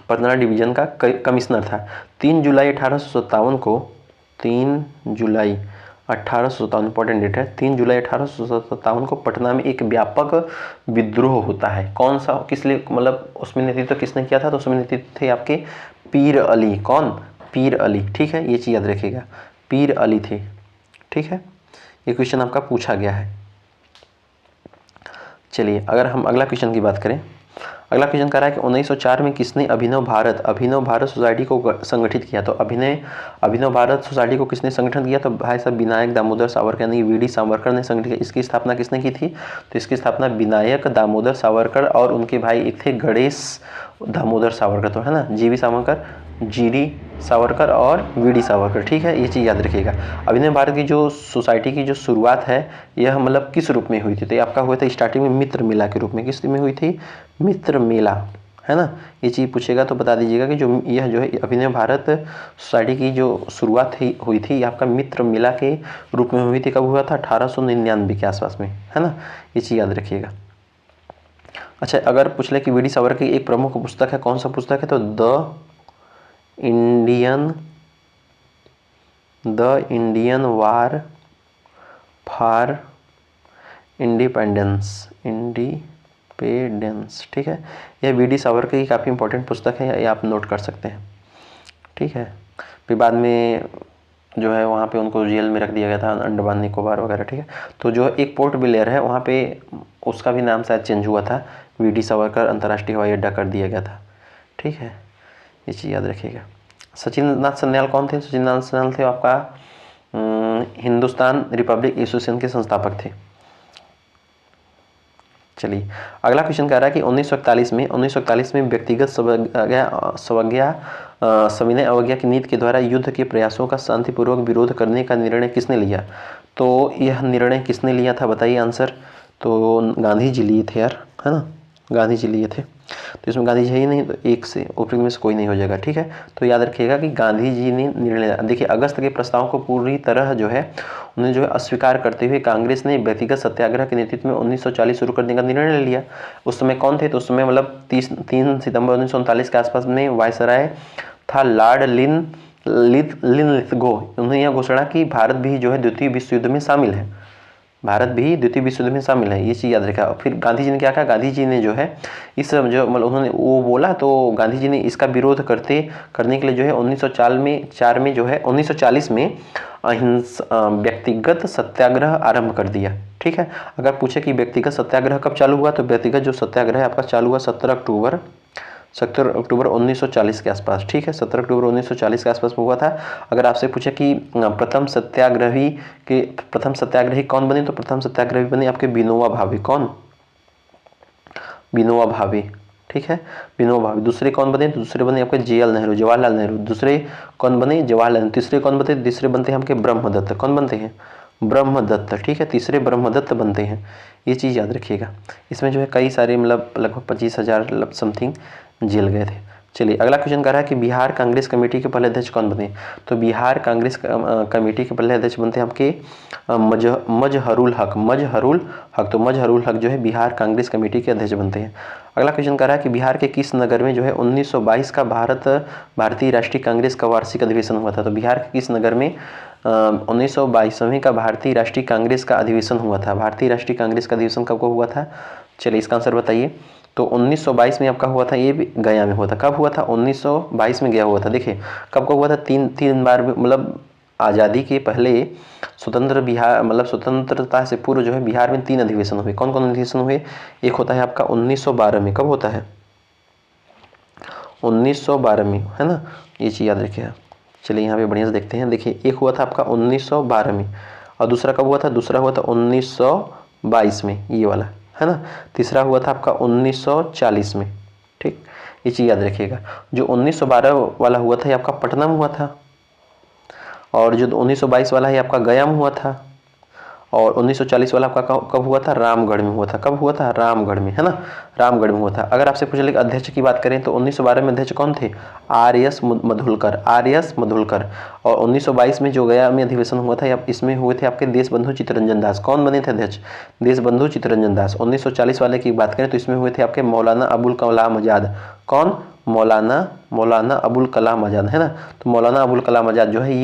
पटना डिवीज़न का कमिश्नर था। 3 जुलाई 1857 को, 3 जुलाई 1857 इंपॉर्टेंट डेट है, 3 जुलाई 1857 को पटना में एक व्यापक विद्रोह होता है। कौन सा, किस लिए, मतलब उसमें नेतृत्व किसने किया था? तो उसमें नेतृत्व थे आपके पीर अली। कौन? पीर अली। ठीक है, ये चीज़ याद रखिएगा, पीर अली थे। ठीक है, ये क्वेश्चन आपका पूछा गया है। चलिए अगर हम अगला क्वेश्चन की बात करें, अगला क्वेश्चन कह रहा है कि 1904 में किसने अभिनव भारत सोसाइटी को संगठित किया? तो अभिनव भारत सोसाइटी को किसने संगठन किया? तो भाई साहब विनायक दामोदर सावरकर यानी वीडी सावरकर ने संगठित किया। इसकी स्थापना किसने की थी? तो इसकी स्थापना विनायक दामोदर सावरकर और उनके भाई एक थे गणेश दामोदर सावरकर, तो है ना, जीडी सावरकर और वीडी सावरकर। ठीक है, ये चीज़ याद रखिएगा। अभिनव भारत की जो सोसाइटी की जो शुरुआत है यह मतलब किस रूप में हुई थी? तो ये आपका हुआ था स्टार्टिंग में मित्र मेला के रूप में। किस में हुई थी? मित्र मेला, है ना। ये चीज़ पूछेगा तो बता दीजिएगा कि जो यह जो है अभिनव भारत सोसाइटी की जो शुरुआत हुई थी आपका मित्र मेला के रूप में हुई थी। कब हुआ था? 1899 के आसपास में, है ना। ये चीज़ याद रखिएगा। अच्छा, अगर पूछ ले कि वी डी सावरकर की एक प्रमुख पुस्तक है, कौन सा पुस्तक है? तो the Indian war for independence, ठीक है। यह वी डी सावरकर की काफ़ी इंपॉर्टेंट पुस्तक है, ये आप नोट कर सकते हैं, ठीक है। फिर बाद में जो है वहाँ पे उनको जेल में रख दिया गया था, अंडमान निकोबार वगैरह, ठीक है। तो जो एक पोर्ट ब्लेयर है वहाँ पे उसका भी नाम शायद चेंज हुआ था, वी डी सावरकर अंतर्राष्ट्रीय हवाई अड्डा कर दिया गया था, ठीक है। ये चीज़ याद रखिएगा। सचिन नाथ सन्याल कौन थे? सचिन नाथ सन्याल थे आपका हिंदुस्तान रिपब्लिक एसोसिएशन के संस्थापक थे। चलिए, अगला क्वेश्चन कह रहा है कि 1941 में व्यक्तिगत सविनय अवज्ञा की नीति के द्वारा युद्ध के प्रयासों का शांतिपूर्वक विरोध करने का निर्णय किसने लिया? तो यह निर्णय किसने लिया था बताइए आंसर। तो गांधी जी लिए थे यार, है ना, गांधी जी लिए थे। तो इसमें गांधी जी है ही नहीं, तो एक से ऊपर में से कोई नहीं हो जाएगा, ठीक है। तो याद रखिएगा कि गांधी जी ने निर्णय लिया। देखिए, अगस्त के प्रस्ताव को पूरी तरह जो है उन्हें जो है अस्वीकार करते हुए कांग्रेस ने व्यक्तिगत सत्याग्रह के नेतृत्व में 1940 शुरू करने का निर्णय ले लिया। उस समय कौन थे? तो उस समय मतलब 3 सितंबर 1939 के आसपास में वायसराय था लॉर्ड लिनलिथगो। उन्होंने यह घोषणा की भारत भी जो है द्वितीय विश्व युद्ध में शामिल है, भारत भी द्वितीय विश्व युद्ध में शामिल है, ये चीज़ याद रखा। फिर गांधी जी ने क्या कहा? गांधी जी ने जो है इस जो मतलब उन्होंने वो बोला, तो गांधी जी ने इसका विरोध करने के लिए जो है 1904 में जो है 1940 में व्यक्तिगत सत्याग्रह आरंभ कर दिया, ठीक है। अगर पूछे कि व्यक्तिगत सत्याग्रह कब चालू हुआ, तो व्यक्तिगत जो सत्याग्रह है आपका चालू हुआ 17 अक्टूबर 1940 के आसपास, ठीक है। 17 अक्टूबर 1940 के आसपास में हुआ था। अगर आपसे पूछे कि प्रथम सत्याग्रही कौन बने, तो प्रथम सत्याग्रही बने आपके विनोबा भावे। कौन? विनोबा भावे, ठीक है, विनोबा भावे। दूसरे कौन बने? तो दूसरे बने आपके जवाहरलाल नेहरू। दूसरे कौन बने? जवाहरलाल नेहरू। तीसरे कौन बनते? तीसरे बनते हैं आपके ब्रह्मदत्त। कौन बनते हैं? ब्रह्मदत्त, ठीक है। तीसरे ब्रह्मदत्त बनते हैं, ये चीज़ याद रखिएगा। इसमें जो है कई सारे मतलब लगभग 25,000 समथिंग जेल गए थे। चलिए, अगला क्वेश्चन कर रहा है कि बिहार कांग्रेस कमेटी के पहले अध्यक्ष कौन बने? तो बिहार कांग्रेस कमेटी के पहले अध्यक्ष बनते हैं आपके मजहरुल हक। तो मजहरुल हक जो है बिहार कांग्रेस कमेटी के अध्यक्ष बनते हैं। अगला क्वेश्चन कर रहा है कि बिहार के किस नगर में जो है 1922 का भारतीय राष्ट्रीय कांग्रेस का वार्षिक अधिवेशन हुआ था? तो बिहार के किस नगर में 1922वें का भारतीय राष्ट्रीय कांग्रेस का अधिवेशन हुआ था? भारतीय राष्ट्रीय कांग्रेस का अधिवेशन कब को हुआ था? चलिए, इसका आंसर बताइए। तो 1922 में आपका हुआ था, ये भी गया में हुआ था। कब हुआ था? 1922 में गया हुआ था। देखिए, कब को हुआ था? तीन बार मतलब आज़ादी के पहले स्वतंत्रता से पूर्व जो है बिहार में 3 अधिवेशन हुए। कौन कौन अधिवेशन हुए? एक होता है आपका 1912 में। कब होता है? 1912 में, है ना, ये चीज़ याद रखिएगा। चलिए, यहाँ पे बढ़िया से देखते हैं। देखिए, एक हुआ था आपका 1912 में, और दूसरा कब हुआ था? दूसरा हुआ था 1922 में, ये वाला, है ना। तीसरा हुआ था आपका 1940 में, ठीक। ये चीज़ याद रखिएगा। जो 1912 वाला हुआ था ये आपका पटना में हुआ था, और जो 1922 वाला है आपका गया में हुआ था, और 1940 वाला आपका कब हुआ था? रामगढ़ में हुआ था। कब हुआ था? रामगढ़ में, है ना, रामगढ़ में हुआ था। अगर आपसे पूछ ले कि अध्यक्ष की बात करें तो 1912 में अध्यक्ष कौन थे? आर.एस. मधुलकर। और 1922 में जो गया में अधिवेशन हुआ था, इसमें हुए थे आपके देशबंधु चित्तरंजन दास। कौन बने थे अध्यक्ष? देशबंधु चित्तरंजन दास। 1940 वाले की बात करें तो इसमें हुए थे आपके मौलाना अबुल कलाम आज़ाद। कौन? मौलाना अबुल कलाम आज़ाद, है ना। तो मौलाना अबुल कलाम आज़ाद जो है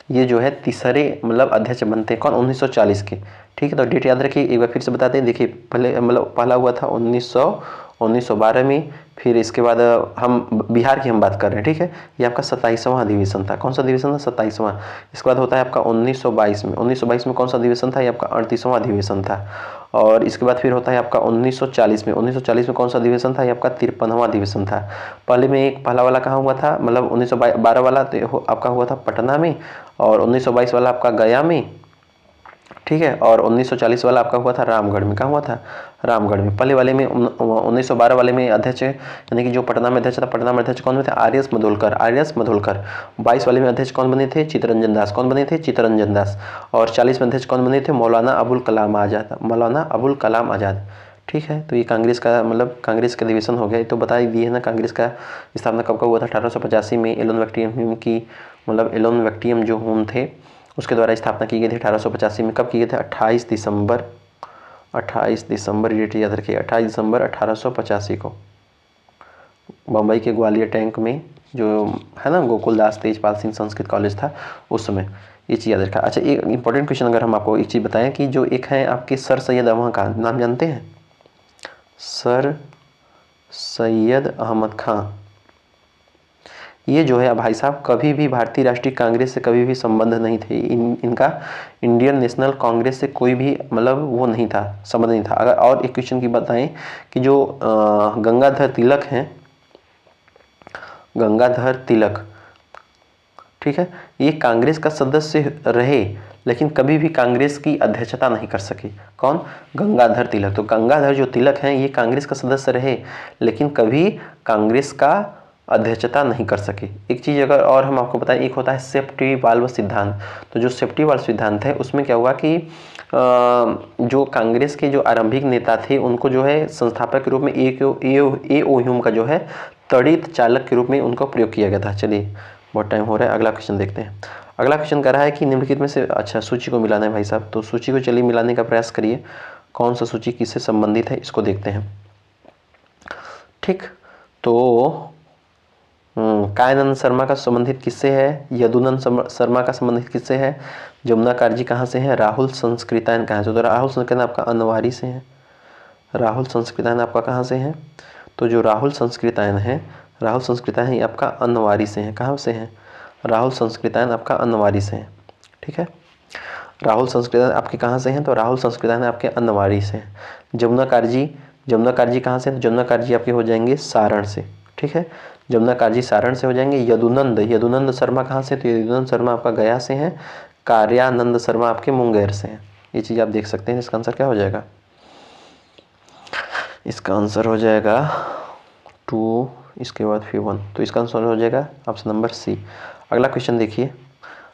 ये जो है तीसरे मतलब अध्यक्ष बनते हैं। कौन? 1940 के, ठीक है। तो डेट याद रखिए, एक बार फिर से बताते हैं। देखिए, पहला हुआ था 1912 में, फिर इसके बाद हम बिहार की बात कर रहे हैं, ठीक है। ये आपका 27वां अधिवेशन था। कौन सा अधिवेशन था? 27वां। इसके बाद होता है आपका 1922 में। 1922 में कौन सा अधिवेशन था? ये आपका 38वां अधिवेशन था। और इसके बाद फिर होता है आपका 1940 में। 1940 में कौन सा अधिवेशन था? ये आपका 53वां अधिवेशन था। पहला वाला कहाँ हुआ था? मतलब 1912 वाला तो आपका हुआ था पटना में, और 1922 वाला आपका गया में, ठीक है। और 1940 वाला आपका हुआ था रामगढ़ में। कहाँ हुआ था? रामगढ़ में। पहले वाले में 1912 वाले में अध्यक्ष यानी कि जो पटना में अध्यक्ष था, पटना में अध्यक्ष कौन बने थे? आर.एस. मधुलकर। 22 वाले में अध्यक्ष कौन बने थे? चित्तरंजन दास। कौन बने थे? चित्तरंजन दास। और 40 में अध्यक्ष कौन बने थे? मौलाना अबुल कलाम आज़ाद। ठीक है। तो ये कांग्रेस का मतलब कांग्रेस का अधिवेशन हो गया। तो बता ही दिए है ना कांग्रेस का स्थापना कब हुआ था। 1885 में एलन विक्टियम की मतलब एलन विक्टियम जो होम थे उसके द्वारा स्थापना की गई थी 1885 में। कब किए थे 28 दिसंबर डेट याद रखिए 28 दिसंबर 1885 को बम्बई के ग्वालियर टैंक में जो है ना गोकुलदास तेजपाल सिंह संस्कृत कॉलेज था उस समय, ये चीज़ याद रखा। अच्छा एक इंपॉर्टेंट क्वेश्चन अगर हम आपको एक चीज़ बताएं कि जो एक है आपके सर सैयद अहमद खान, नाम जानते हैं सर सैयद अहमद खान, ये जो है भाई साहब कभी भी भारतीय राष्ट्रीय कांग्रेस से कभी भी संबंध नहीं थे। इनका इंडियन नेशनल कांग्रेस से कोई भी मतलब वो नहीं था, संबंध नहीं था। अगर और एक क्वेश्चन की बताएं कि जो गंगाधर तिलक हैं, गंगाधर तिलक, ठीक है, ये कांग्रेस का सदस्य रहे लेकिन कभी भी कांग्रेस की अध्यक्षता नहीं कर सके। कौन? गंगाधर तिलक। तो गंगाधर जो तिलक हैं ये कांग्रेस का सदस्य रहे लेकिन कभी कांग्रेस का अध्यक्षता नहीं कर सके। एक चीज़ अगर और हम आपको बताएं, एक होता है सेफ्टी वाल्व सिद्धांत। तो जो सेफ्टी वाल्व सिद्धांत है उसमें क्या हुआ कि जो कांग्रेस के जो आरंभिक नेता थे उनको जो है संस्थापक के रूप में ए.ओ. ह्यूम का जो है तड़ित चालक के रूप में उनको प्रयोग किया गया था। चलिए बहुत टाइम हो रहा है, अगला क्वेश्चन देखते हैं। अगला क्वेश्चन कह रहा है कि निम्नलिखित में से अच्छा सूची को मिलाना है भाई साहब। तो सूची को चलिए मिलाने का प्रयास करिए, कौन सा सूची किससे संबंधित है इसको देखते हैं। ठीक, तो कायनानंद शर्मा का संबंधित किससे है, यदुनंद शर्मा का संबंधित किससे है, जमुना कार्जी कहाँ से है, राहुल संस्कृतायन कहाँ से। तो राहुल संस्कृतायन आपका अनवारी से है। राहुल संस्कृतायन आपका कहाँ से है, तो जो राहुल संस्कृतायन है, राहुल संस्कृतायन ही आपका अनवारी से है। कहाँ से है, राहुल संस्कृतायन आपका अनवारी से है। ठीक है, राहुल संस्कृतायन आपके कहाँ से हैं, तो राहुल संस्कृतायन आपके अनवारी से है। जमुना कार्जी कहाँ से, तो जमुना कार्जी आपके हो जाएंगे सारण से। ठीक है, जमुना कार्जी सारण से हो जाएंगे। यदुनंद शर्मा कहाँ से, तो यदुनंद शर्मा आपका गया से हैं। कार्यानंद शर्मा आपके मुंगेर से हैं। ये चीज़ आप देख सकते हैं। इसका आंसर क्या हो जाएगा, इसका आंसर हो जाएगा 2, इसके बाद फिर 1, तो इसका आंसर हो जाएगा ऑप्शन नंबर सी। अगला क्वेश्चन देखिए।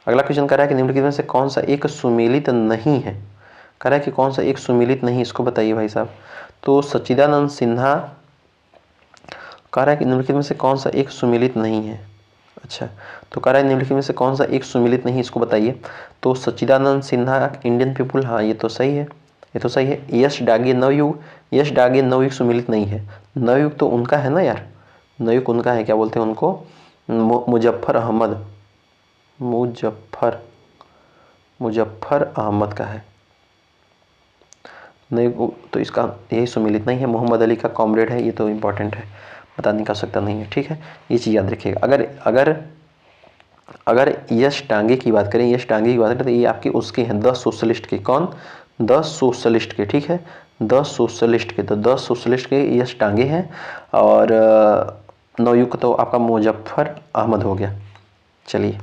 अगला क्वेश्चन कह रहा है कि निम्नलिखित में से कौन सा एक सुमेलित नहीं है। कह रहा है कि कौन सा एक सुमेलित नहीं, इसको बताइए भाई साहब। तो सच्चिदानंद सिन्हा कह रहा है कि निम्नलिखित में से कौन सा एक सुमेलित नहीं है। अच्छा, तो कह रहा है निम्नलिखित में से कौन सा एक सुमेलित नहीं, इसको बताइए। तो सच्चिदानंद सिन्हा इंडियन पीपुल, हाँ ये तो सही है, ये तो सही है। यश डागे नवयुग सुमेलित नहीं है। नवयुग तो उनका है ना यार, नवयुग उनका है, क्या बोलते हैं उनको, मुजफ्फर अहमद का है। नहीं तो इसका यही सुमेलित नहीं है। मोहम्मद अली का कॉमरेड है, ये तो इम्पोर्टेंट है, बताने का आवश्यकता नहीं है। ठीक है, ये चीज़ याद रखिएगा। अगर यश डांगे की बात करें, तो ये आपके उसके हैं 10 सोशलिस्ट के। कौन? 10 सोशलिस्ट के। ठीक है, 10 सोशलिस्ट के, तो 10 सोशलिस्ट के यश डांगे हैं। और नवयुग तो आपका मुजफ्फर अहमद हो गया। चलिए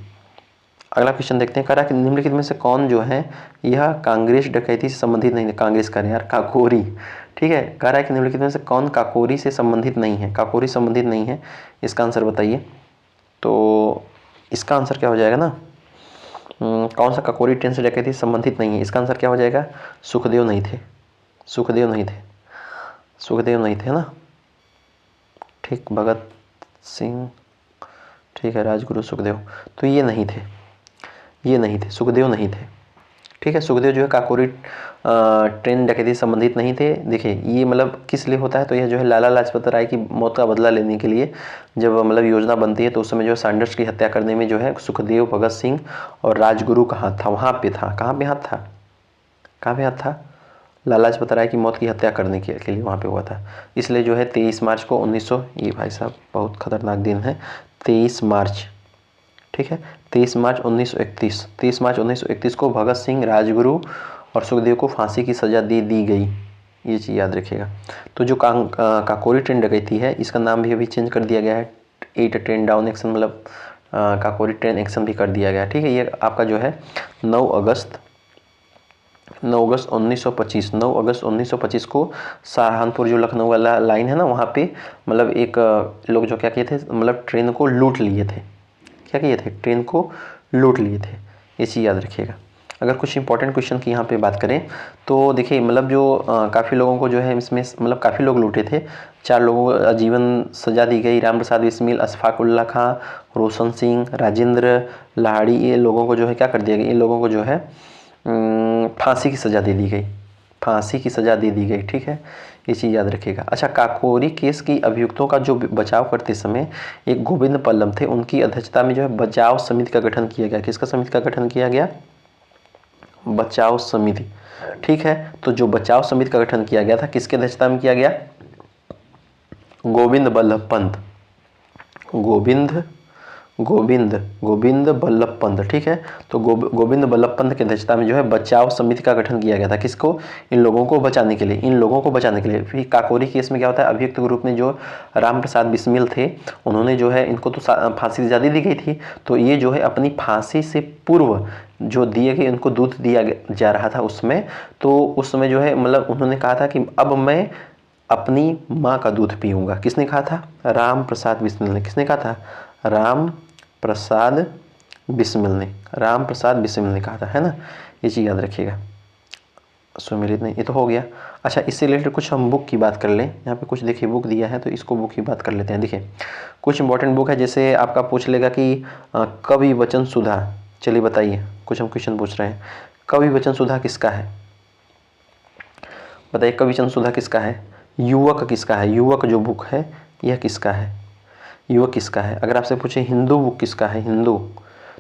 अगला क्वेश्चन देखते हैं। कह रहा है कि निम्नलिखित में से कौन जो है यह कांग्रेस डकैती से संबंधित नहीं है। कांग्रेस का यार काकोरी। ठीक है, कह रहा है कि निम्नलिखित में से कौन काकोरी से संबंधित नहीं है। काकोरी संबंधित नहीं है, इसका आंसर बताइए। तो इसका आंसर क्या हो जाएगा ना, कौन सा काकोरी ट्रेन से डकैती से संबंधित नहीं है, इसका आंसर क्या हो जाएगा, सुखदेव नहीं थे ना। ठीक, भगत सिंह, ठीक है, राजगुरु सुखदेव, तो ये नहीं थे, सुखदेव नहीं थे। ठीक है, सुखदेव जो है काकोरी ट्रेन डकैती से संबंधित नहीं थे। देखिए ये मतलब किस लिए होता है, तो यह जो है लाला लाजपत राय की मौत का बदला लेने के लिए जब मतलब योजना बनती है, तो उस समय जो है सैंडर्स की हत्या करने में जो है सुखदेव, भगत सिंह और राजगुरु का हाथ था। वहाँ पे था, कहाँ पे हाथ था, लाला लाजपत राय की मौत की हत्या करने के लिए वहाँ पे हुआ था। इसलिए जो है 23 मार्च को 1900, ये भाई साहब बहुत खतरनाक दिन है, 23 मार्च, ठीक है, 23 मार्च 1931 को भगत सिंह, राजगुरु और सुखदेव को फांसी की सज़ा दे दी गई। ये चीज़ याद रखिएगा। तो जो काकोरी ट्रेन डकैती है, इसका नाम भी अभी चेंज कर दिया गया है, 8 ट्रेन डाउन एक्शन, मतलब काकोरी ट्रेन एक्शन भी कर दिया गया। ठीक है, ये आपका जो है 9 अगस्त 1925 को सहारनपुर जो लखनऊ वाला लाइन है ना, वहाँ पे मतलब एक लोग जो क्या किए थे, मतलब ट्रेन को लूट लिए थे। ये चीज़ याद रखिएगा। अगर कुछ इंपॉर्टेंट क्वेश्चन की यहाँ पे बात करें तो देखिए मतलब जो काफ़ी लोगों को जो है इसमें मतलब काफ़ी लोग लूटे थे। 4 लोगों को आजीवन सजा दी गई, राम प्रसाद बिस्मिल, अशफाक उल्ला खां, रोशन सिंह, राजेंद्र लाहिड़ी, ये लोगों को जो है क्या कर दिया गया, इन लोगों को जो है फांसी की सज़ा दे दी गई, फांसी की सज़ा दे दी गई। ठीक है, ये चीज़ याद रखिएगा। अच्छा, काकोरी केस की अभियुक्तों का जो बचाव करते समय एक गोविंद पल्लम थे, उनकी अध्यक्षता में जो है बचाव समिति का गठन किया गया। किसका समिति का गठन किया गया? बचाव समिति। ठीक है, तो जो बचाव समिति का गठन किया गया था किसकी अध्यक्षता में किया गया? गोविंद बल्लभ पंत, गोविंद बल्लभ पंत। ठीक है, तो गोविंद बल्लभ पंत की अध्यक्षता में जो है बचाव समिति का गठन किया गया था। किसको? इन लोगों को बचाने के लिए, इन लोगों को बचाने के लिए। फिर काकोरी केस में क्या होता है, अभियुक्त के रूप में जो राम प्रसाद बिस्मिल थे, उन्होंने जो है इनको तो फांसी ज़्यादा दी गई थी, तो ये जो है अपनी फांसी से पूर्व जो दिए गए उनको दूध दिया जा रहा था उसमें, तो उस समय जो है मतलब उन्होंने कहा था कि अब मैं अपनी माँ का दूध पीऊँगा। किसने कहा था? राम प्रसाद बिस्मिल ने। किसने कहा था? राम प्रसाद बिस्मिल ने, राम प्रसाद बिस्मिल ने कहा था, है ना। ये चीज़ याद रखिएगा। सुमिरित नहीं, ये तो हो गया। अच्छा, इससे रिलेटेड कुछ हम बुक की बात कर लें। यहाँ पे कुछ देखिए बुक दिया है, तो इसको बुक की बात कर लेते हैं। देखिए कुछ इंपॉर्टेंट बुक है, जैसे आपका पूछ लेगा कि कवि वचन सुधा। चलिए बताइए, कुछ हम क्वेश्चन पूछ रहे हैं। कवि वचन सुधा किसका है? बताइए, कवि वचन सुधा किसका है? युवक किसका है? युवक जो बुक है यह किसका है? युवक किसका है? अगर आपसे पूछे हिंदू बुक किसका है, हिंदू,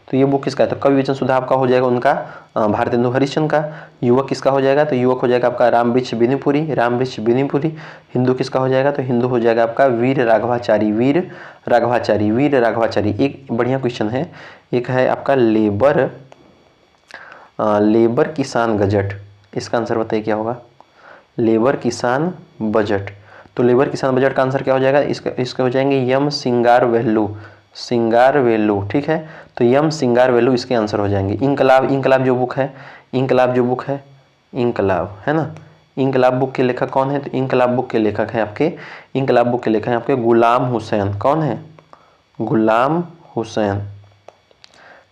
तो ये बुक किसका है? तो कवि वचन सुधा आपका हो जाएगा उनका भारतेंदु हरिश्चंद्र का। युवक किसका हो जाएगा? तो युवक हो जाएगा आपका रामवृक्ष बिनीपुरी, रामवृक्ष बिनीपुरी। हिंदू किसका हो जाएगा? तो हिंदू हो जाएगा आपका वीर राघवाचारी, वीर राघवाचारी, वीर राघवाचारी। एक बढ़िया क्वेश्चन है, एक है आपका लेबर किसान गजट। इसका आंसर बताइए क्या होगा? लेबर किसान बजट। तो लेबर किसान बजट का आंसर क्या हो जाएगा? इसके हो जाएंगे यम सिंगार वेल्लू, सिंगार वेल्लू। ठीक है, तो यम सिंगार वेल्लू इसके आंसर हो जाएंगे। इंकलाब, इंकलाब जो बुक है, इंकलाब जो बुक है, इंकलाब है ना। इंकलाब बुक के लेखक कौन है? तो इंकलाब बुक के लेखक हैं आपके, इंकलाब बुक के लेखक हैं आपके गुलाम हुसैन। कौन है? गुलाम हुसैन।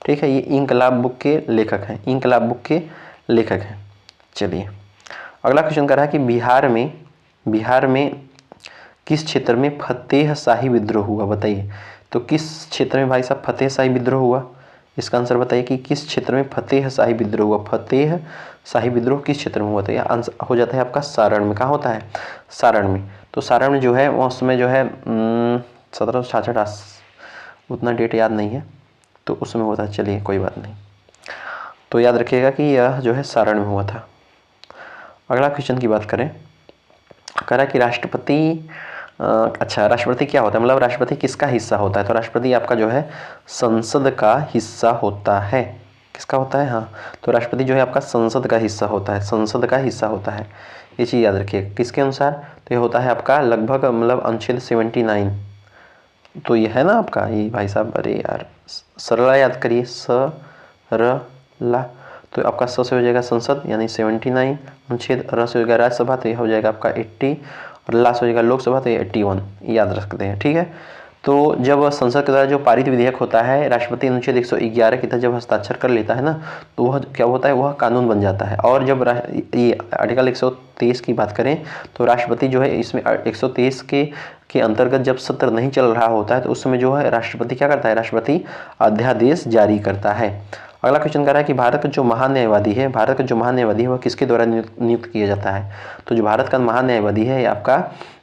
ठीक है, ये इंकलाब बुक के लेखक हैं, इंकलाब बुक के लेखक हैं। चलिए अगला क्वेश्चन कर रहा है कि बिहार में किस क्षेत्र में फतेह शाही विद्रोह हुआ? बताइए, तो किस क्षेत्र में भाई साहब फतेह शाही विद्रोह हुआ? इसका आंसर बताइए कि किस क्षेत्र में फतेह शाही विद्रोह हुआ? फतेह शाही विद्रोह किस क्षेत्र में हुआ था? यह आंसर हो जाता है आपका सारण में। कहाँ होता है? सारण में। तो सारण में जो है उसमें जो है 1766, उतना डेट याद नहीं है, तो उसमें हुआ था। चलिए कोई बात नहीं, तो याद रखिएगा कि यह जो है सारण में हुआ था। अगला क्वेश्चन की बात करें, कह रहा है कि राष्ट्रपति अच्छा, राष्ट्रपति क्या होता है, मतलब राष्ट्रपति किसका हिस्सा होता है? तो राष्ट्रपति आपका जो है संसद का हिस्सा होता है। किसका होता है? हाँ, तो राष्ट्रपति जो है आपका संसद का हिस्सा होता है, संसद का हिस्सा होता है। ये चीज़ याद रखिए। किसके अनुसार? तो ये होता है आपका लगभग मतलब अनुच्छेद 79। तो ये है ना आपका, ये भाई साहब, अरे यार सरला याद करिए, सरला। तो आपका स से हो जाएगा संसद यानी 79, अनुच्छेद र से हो जाएगा राज्यसभा, तो यह हो जाएगा आपका 80, और ला से हो जाएगा लोकसभा, तो ये 81। याद रखते हैं, ठीक है। तो जब संसद के द्वारा जो पारित विधेयक होता है, राष्ट्रपति अनुच्छेद 111 के तहत जब हस्ताक्षर कर लेता है ना, तो वह क्या होता है, वह कानून बन जाता है। और जब ये आर्टिकल 123 की बात करें, तो राष्ट्रपति जो है इसमें 123 के अंतर्गत जब सत्र नहीं चल रहा होता है, तो उस समय जो है राष्ट्रपति क्या करता है? राष्ट्रपति अध्यादेश जारी करता है। अगला क्वेश्चन कर रहा है कि भारत का जो महान्यायवादी है, भारत का जो महान्यायवादी है वह किसके द्वारा नियुक्त किया जाता है? तो जो भारत का महान्यायवादी है आपका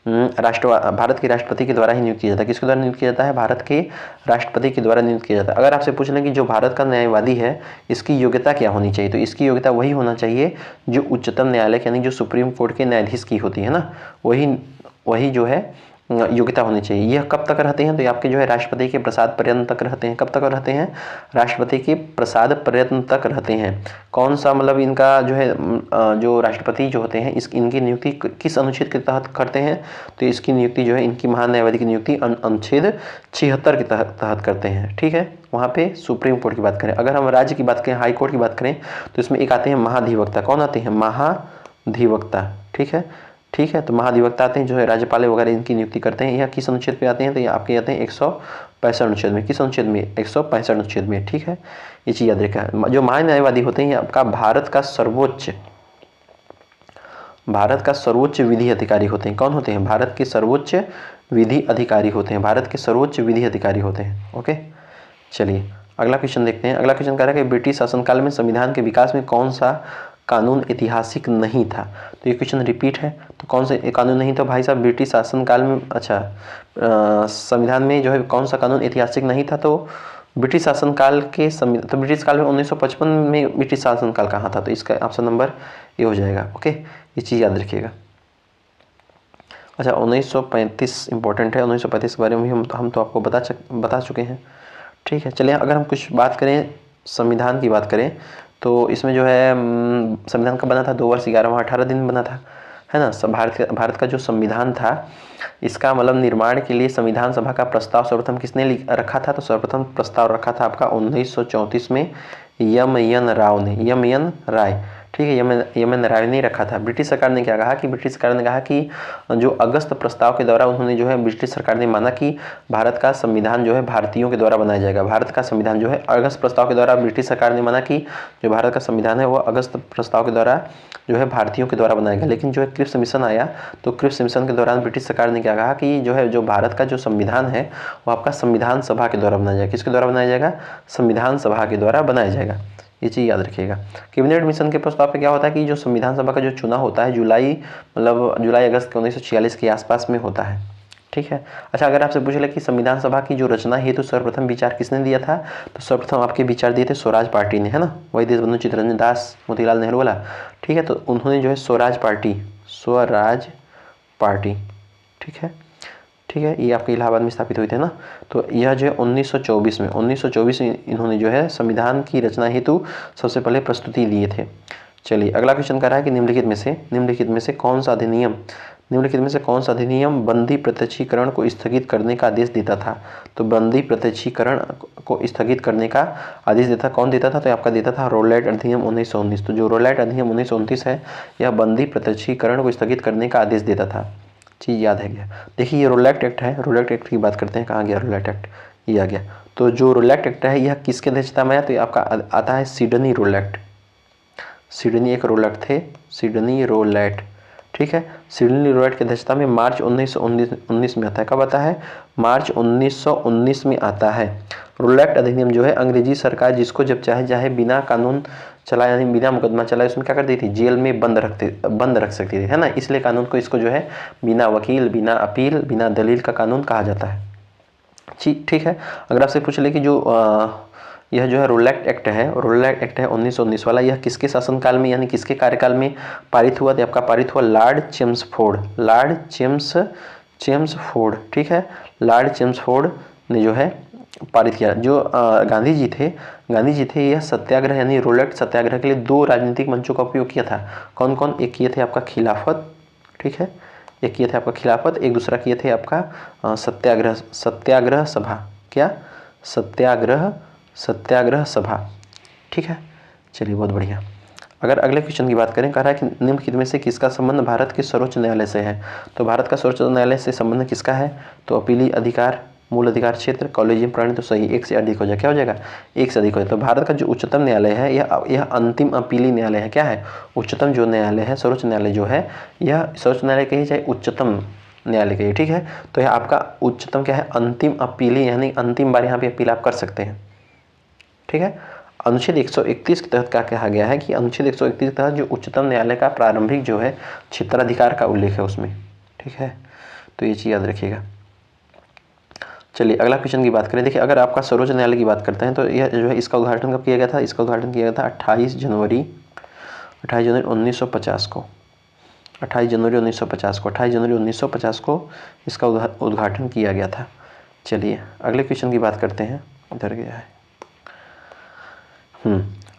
भारत के राष्ट्रपति के द्वारा ही नियुक्त किया जाता है। किसके द्वारा नियुक्त किया जाता है? भारत के राष्ट्रपति के द्वारा नियुक्त किया जाता है। अगर आपसे पूछ लें कि जो भारत का न्यायवादी है इसकी योग्यता क्या होनी चाहिए, तो इसकी योग्यता वही होना चाहिए जो उच्चतम न्यायालय यानी जो सुप्रीम कोर्ट के न्यायाधीश की होती है ना, वही जो है योग्यता होनी चाहिए। यह कब तक रहते हैं? तो ये आपके जो है राष्ट्रपति के प्रसाद पर्यंत तक रहते हैं। कब तक रहते हैं? राष्ट्रपति के प्रसाद पर्यंत तक रहते हैं। कौन सा मतलब इनका जो है जो राष्ट्रपति जो होते हैं इनकी नियुक्ति किस अनुच्छेद के तहत करते हैं? तो इसकी नियुक्ति जो है इनकी महान्यायवादी की नियुक्ति अनुच्छेद 76 के तहत करते हैं। ठीक है, वहाँ पे सुप्रीम कोर्ट की बात करें। अगर हम राज्य की बात करें, हाई कोर्ट की बात करें, तो इसमें एक आते हैं महाधिवक्ता। कौन आते हैं? महाधिवक्ता। ठीक है, तो महाधिवक्ता आते हैं जो है राज्यपाल वगैरह इनकी नियुक्ति करते हैं। यह किस अनुच्छेद पे आते हैं? तो ये आपके आते हैं 65 अनुच्छेद में, किस अनुच्छेद में, 165 अनुच्छेद में, ठीक है, ये चीज याद रखा है। जो महान्यायवादी होते हैं आपका भारत का सर्वोच्च विधि अधिकारी होते हैं। कौन होते हैं, भारत के सर्वोच्च विधि अधिकारी होते हैं, भारत के सर्वोच्च विधि अधिकारी होते हैं। ओके, चलिए अगला क्वेश्चन देखते हैं। अगला क्वेश्चन कह रहा है कि ब्रिटिश शासनकाल में संविधान के विकास में कौन सा कानून ऐतिहासिक नहीं था। तो ये क्वेश्चन रिपीट है, तो कौन सा कानून नहीं था भाई साहब ब्रिटिश शासनकाल में, अच्छा संविधान में जो है कौन सा कानून ऐतिहासिक नहीं था। तो ब्रिटिश शासनकाल के तो ब्रिटिश काल में 1955 में ब्रिटिश शासनकाल कहाँ था, तो इसका ऑप्शन नंबर ये हो जाएगा। ओके, ये चीज़ याद रखिएगा। अच्छा 1935 इंपॉर्टेंट है, 1935 के बारे में हम तो आपको बता चुके हैं, ठीक है। चलिए अगर हम कुछ बात करें, संविधान की बात करें, तो इसमें जो है संविधान कब बना था, 2 वर्ष 11 माह 18 दिन में बना था, है ना। भारत का जो संविधान था, इसका मतलब निर्माण के लिए संविधान सभा का प्रस्ताव सर्वप्रथम किसने रखा था, तो सर्वप्रथम प्रस्ताव रखा था आपका 1934 में एम एन राय, ठीक है, एम एन राय ने रखा था। ब्रिटिश सरकार ने क्या कहा कि ब्रिटिश सरकार ने कहा कि जो अगस्त प्रस्ताव के द्वारा उन्होंने जो है ब्रिटिश सरकार ने माना कि भारत का संविधान जो है भारतीयों के द्वारा बनाया जाएगा। भारत का संविधान जो है अगस्त प्रस्ताव के द्वारा ब्रिटिश सरकार ने माना कि जो भारत का संविधान है वो अगस्त प्रस्ताव के द्वारा जो है भारतीयों के द्वारा बनाया गया। लेकिन जो है क्रिप्स मिशन आया, तो क्रिप्स मिशन के दौरान ब्रिटिश सरकार ने क्या कहा कि जो भारत का जो संविधान है वो आपका संविधान सभा के द्वारा बनाया जाएगा। किसके द्वारा बनाया जाएगा, संविधान सभा के द्वारा बनाया जाएगा। ये चीज़ याद रखिएगा। कैबिनेट मिशन के प्रस्ताव पे क्या होता है कि जो संविधान सभा का जो चुनाव होता है जुलाई अगस्त के 1946 के आसपास में होता है, ठीक है। अच्छा अगर आपसे पूछ ले कि संविधान सभा की जो रचना हेतु सर्वप्रथम विचार किसने दिया था, तो सर्वप्रथम आपके विचार दिए थे स्वराज पार्टी ने, है ना, वही देशबंधु चित्तरंजन दास, मोतीलाल नेहरू वाला, ठीक है। तो उन्होंने जो है स्वराज पार्टी, ठीक है, ये आपके इलाहाबाद में स्थापित हुए थे ना। तो यह जो है 1924 में इन्होंने जो है संविधान की रचना हेतु सबसे पहले प्रस्तुति दिए थे। चलिए अगला क्वेश्चन कर रहा है कि निम्नलिखित में से कौन सा अधिनियम बंदी प्रत्यक्षीकरण को स्थगित करने का आदेश देता था। तो बंदी प्रत्यक्षीकरण को स्थगित करने का आदेश देता कौन देता था, तो आपका देता था रौलैट अधिनियम 1919। तो जो रौलैट अधिनियम 1929 है, यह बंदी प्रत्यक्षीकरण को स्थगित करने का आदेश देता था। चीज़ याद है क्या। देखिए ये रौलैट एक्ट है, रौलैट एक्ट की बात करते हैं, कहाँ गया रौलैट एक्ट, ये आ गया। तो जो रौलैट एक्ट है यह किसके अध्यक्षता में आया, तो ये आपका आता है सिडनी रौलैट। सिडनी एक रौलैट थे, सिडनी रौलैट, ठीक है। सिडनी रौलैट की अध्यक्षता में मार्च 1919 में आता है। कब आता है, मार्च 1919 में आता है। रौलैट अधिनियम जो है अंग्रेजी सरकार जिसको जब चाहे बिना कानून चलाए यानी बिना मुकदमा चलाए उसमें क्या कर देती थी, जेल में बंद रख सकती थी, है ना। इसलिए कानून को इसको जो है बिना वकील, बिना अपील, बिना दलील का कानून कहा जाता है, ठीक है। अगर आपसे पूछ ले कि जो यह जो है रौलैट एक्ट है 1919 वाला, यह किसके शासनकाल में यानी किसके कार्यकाल में पारित हुआ, तो आपका पारित हुआ लॉर्ड चेम्सफोर्ड, ठीक है। लॉर्ड चेम्सफोर्ड ने जो है पारित किया। जो गांधी जी थे यह सत्याग्रह यानी रौलैट सत्याग्रह के लिए 2 राजनीतिक मंचों का उपयोग किया था। कौन कौन, एक किए थे आपका खिलाफत, ठीक है, एक किए थे आपका खिलाफत, एक दूसरा किए थे आपका सत्याग्रह सभा, क्या, सत्याग्रह सभा, ठीक है। चलिए बहुत बढ़िया। अगर अगले क्वेश्चन की बात करें, कह रहा है कि निम्नलिखित में से किसका संबंध भारत के सर्वोच्च न्यायालय से है। तो भारत का सर्वोच्च न्यायालय से संबंध किसका है, तो अपीली अधिकार, मूल अधिकार क्षेत्र, कॉलेजियम प्रणाली, तो सही एक से अधिक हो जाए, क्या हो जाएगा, एक से अधिक हो जाए। तो भारत का जो उच्चतम न्यायालय है यह अंतिम अपीली न्यायालय है, क्या है, उच्चतम जो न्यायालय है, सर्वोच्च न्यायालय जो है, यह सर्वोच्च न्यायालय कहिए चाहे उच्चतम न्यायालय कहिए, ठीक है। तो यह आपका उच्चतम क्या है, अंतिम अपीली यानी अंतिम बार यहाँ पे अपील आप कर सकते हैं, ठीक है। अनुच्छेद 131 के तहत क्या कहा गया है कि अनुच्छेद 131 के तहत जो उच्चतम न्यायालय का प्रारंभिक जो है क्षेत्राधिकार का उल्लेख है उसमें, ठीक है। तो ये चीज़ याद रखिएगा। चलिए अगला क्वेश्चन की बात करें। देखिए अगर आपका सर्वोच्च न्यायालय की बात करते हैं तो यह जो है इसका उद्घाटन कब किया गया था, इसका उद्घाटन किया गया था 28 जनवरी 1950 को, 28 जनवरी 1950 को इसका उद्घाटन किया गया था। चलिए अगले क्वेश्चन की बात करते हैं, इधर गया है।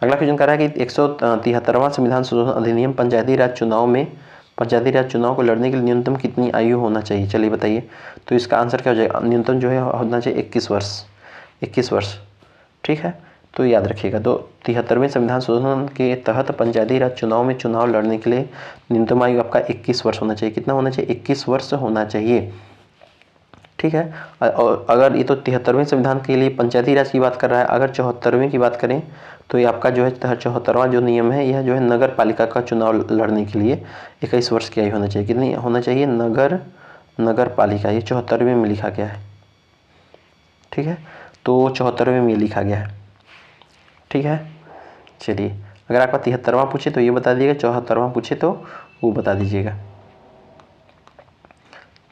अगला क्वेश्चन कह रहा है कि 173वां संविधान संशोधन अधिनियम पंचायती राज चुनाव को लड़ने के लिए न्यूनतम कितनी आयु होना चाहिए, चलिए बताइए। तो इसका आंसर क्या हो जाएगा, न्यूनतम जो है होना चाहिए 21 वर्ष, ठीक है। तो याद रखिएगा। तो 73वें संविधान संशोधन के तहत पंचायती राज चुनाव लड़ने के लिए न्यूनतम आयु आपका 21 वर्ष होना चाहिए। कितना होना चाहिए, 21 वर्ष होना चाहिए, ठीक है। और अगर ये तो 73वें संविधान के लिए पंचायती राज की बात कर रहा है, अगर 74वें की बात करें तो ये आपका जो है 74वां जो नियम है यह जो है नगर पालिका का चुनाव लड़ने के लिए 21 वर्ष की आयु होना चाहिए। कितनी होना चाहिए? नगर पालिका, ये 74वें में लिखा गया है। ठीक है, तो 74वें में लिखा गया है। ठीक है, चलिए अगर आपका 73वां पूछे तो ये बता दीजिएगा, 74वां पूछे तो वो बता दीजिएगा।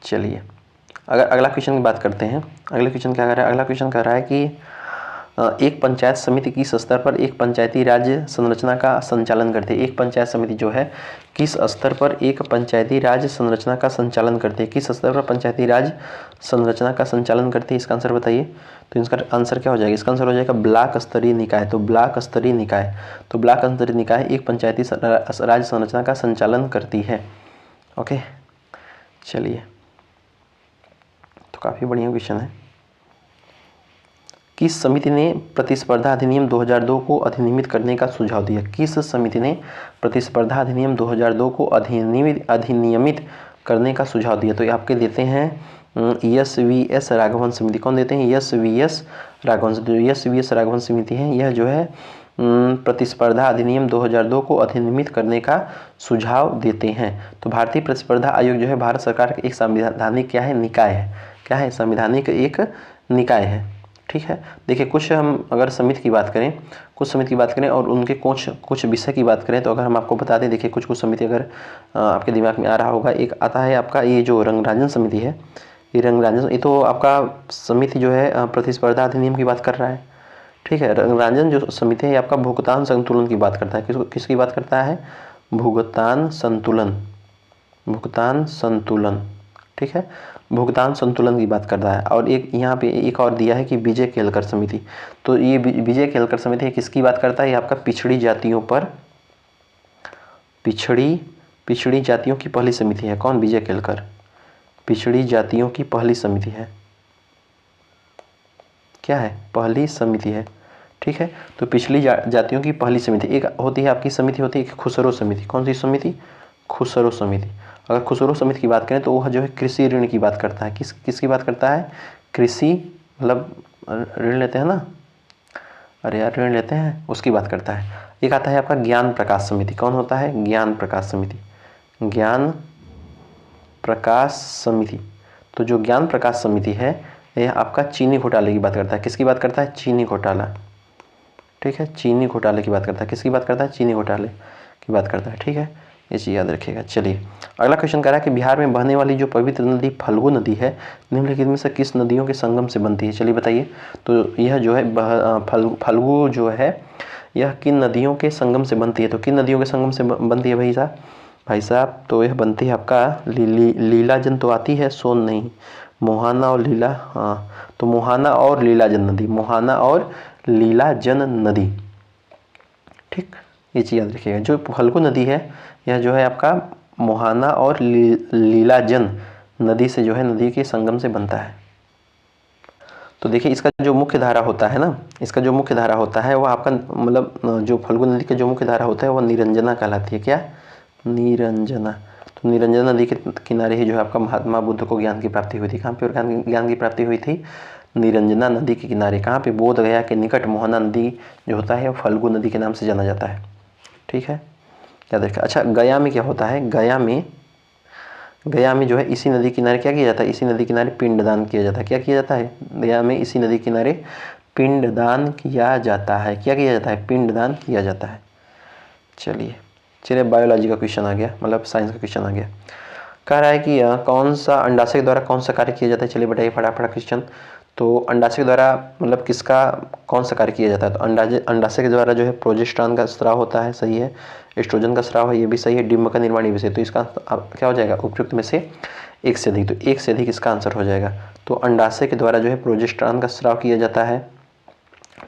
चलिए अगर अगला क्वेश्चन की बात करते हैं। अगला क्वेश्चन क्या कर रहा है? अगला क्वेश्चन कर रहा है कि एक पंचायत समिति किस स्तर पर एक पंचायती राज संरचना का संचालन करती है। एक पंचायत समिति जो है किस स्तर पर एक पंचायती राज संरचना का संचालन करती है? किस स्तर पर पंचायती राज संरचना का संचालन करती है? इसका आंसर बताइए। तो इसका आंसर क्या हो जाएगा? इसका आंसर हो जाएगा ब्लॉक स्तरीय निकाय। तो ब्लॉक स्तरीय निकाय, तो ब्लॉक स्तरीय निकाय एक पंचायती राज संरचना का संचालन करती है। ओके, चलिए तो काफ़ी बढ़िया क्वेश्चन है। किस समिति ने प्रतिस्पर्धा अधिनियम 2002 को अधिनियमित करने का सुझाव दिया? किस समिति ने प्रतिस्पर्धा अधिनियम 2002 को अधिनियमित करने का सुझाव दिया? तो ये आपके देते हैं एस राघवन समिति। कौन देते हैं? एस राघवन। जो एस राघवन समिति है यह जो है प्रतिस्पर्धा अधिनियम 2002 को अधिनियमित करने का सुझाव देते हैं। तो भारतीय प्रतिस्पर्धा आयोग जो है भारत सरकार का एक संवैधानिक क्या है? निकाय है। क्या है? संवैधानिक एक निकाय है। ठीक है, देखिए कुछ हम अगर समिति की बात करें, कुछ समिति की बात करें और उनके कुछ विषय की बात करें तो अगर हम आपको बता दें, देखिए कुछ समिति अगर आपके दिमाग में आ रहा होगा, एक आता है आपका ये जो रंगराजन समिति है। ये रंगराजन, ये तो आपका समिति जो है प्रतिस्पर्धा अधिनियम की बात कर रहा है। ठीक है, रंगराजन जो समिति है आपका भुगतान संतुलन की बात करता है। किसकी बात करता है? भुगतान संतुलन। भुगतान संतुलन, ठीक है, भुगतान संतुलन की बात कर रहा है। और एक यहाँ पे एक और दिया है कि विजय केलकर समिति। तो ये विजय केलकर समिति किसकी बात करता है? ये आपका पिछड़ी जातियों पर पिछड़ी जातियों की पहली समिति है। कौन? विजय केलकर। पिछड़ी जातियों की पहली समिति है। क्या है? पहली समिति है। ठीक है, तो पिछड़ी जातियों की पहली समिति। एक होती है आपकी समिति होती है खुसरो समिति। कौन सी समिति? खुसरो समिति। अगर खुसरो समिति की बात करें तो वह जो है कृषि ऋण की बात करता है। किसकी बात करता है? कृषि, मतलब ऋण लेते हैं ना, अरे यार ऋण लेते हैं, उसकी बात करता है। एक आता है आपका ज्ञान प्रकाश समिति। कौन होता है? ज्ञान प्रकाश समिति। ज्ञान प्रकाश समिति। तो जो ज्ञान प्रकाश समिति है यह आपका चीनी घोटाले की बात करता है। किसकी बात करता है? चीनी घोटाला। ठीक है, चीनी घोटाले की बात करता है। किसकी बात करता है? चीनी घोटाले की बात करता है। ठीक है, ये चीज़ याद रखिएगा। चलिए अगला क्वेश्चन कह रहा है कि बिहार में बहने वाली जो पवित्र नदी फल्गु नदी है निम्नलिखित में से किस नदियों के संगम से बनती है? चलिए बताइए। तो यह जो है फल्गु जो है यह किन नदियों के संगम से बनती है? तो किन नदियों के संगम से बनती है भाई साहब? तो यह बनती है आपका लीलाजन तो आती है, सोन नहीं, मोहाना और लीला। हाँ, तो मोहाना और लीलाजन नदी, मोहाना और लीलाजन नदी। ठीक, ये चीज़ याद रखिएगा। जो फल्गु नदी है यह जो है आपका मोहाना और लीलाजन नदी से जो है नदी के संगम से बनता है। तो देखिए इसका जो मुख्य धारा होता है ना, इसका जो मुख्य धारा होता है वह आपका मतलब जो फल्गु नदी का जो मुख्य धारा होता है वह निरंजना कहलाती है। क्या? निरंजना। तो निरंजना नदी के किनारे ही जो है आपका महात्मा बुद्ध को ज्ञान की प्राप्ति हुई थी। कहाँ पे ज्ञान की प्राप्ति हुई थी? निरंजना नदी के किनारे। कहाँ पे? बोध गया के निकट मोहना नदी जो होता है वह फल्गु नदी के नाम से जाना जाता है। ठीक है, याद रखिए। अच्छा, गया में क्या होता है? गया में जो है इसी नदी किनारे क्या किया जाता है? इसी नदी किनारे पिंडदान किया जाता है। क्या किया जाता है? गया में इसी नदी किनारे पिंडदान किया जाता है। क्या किया जाता है? पिंडदान किया जाता है। चलिए बायोलॉजी का क्वेश्चन आ गया, मतलब साइंस का क्वेश्चन आ गया। कह रहा है कि कौन सा अंडाशय द्वारा कौन सा कार्य किया जाता है? चलिए बताइए फटाफट क्वेश्चन। तो अंडाशय द्वारा मतलब किसका कौन सा कार्य किया जाता है? तो अंडाशय के द्वारा जो है प्रोजेस्टेरॉन का स्राव होता है, सही है। एस्ट्रोजन का स्राव है, ये भी सही है। डिम्ब का निर्माण, ये भी सही। तो इसका क्या हो जाएगा? उपयुक्त में से एक से अधिक। तो एक से अधिक इसका आंसर हो जाएगा। तो अंडाशय के द्वारा जो है प्रोजेस्टेरॉन का स्राव किया जाता है।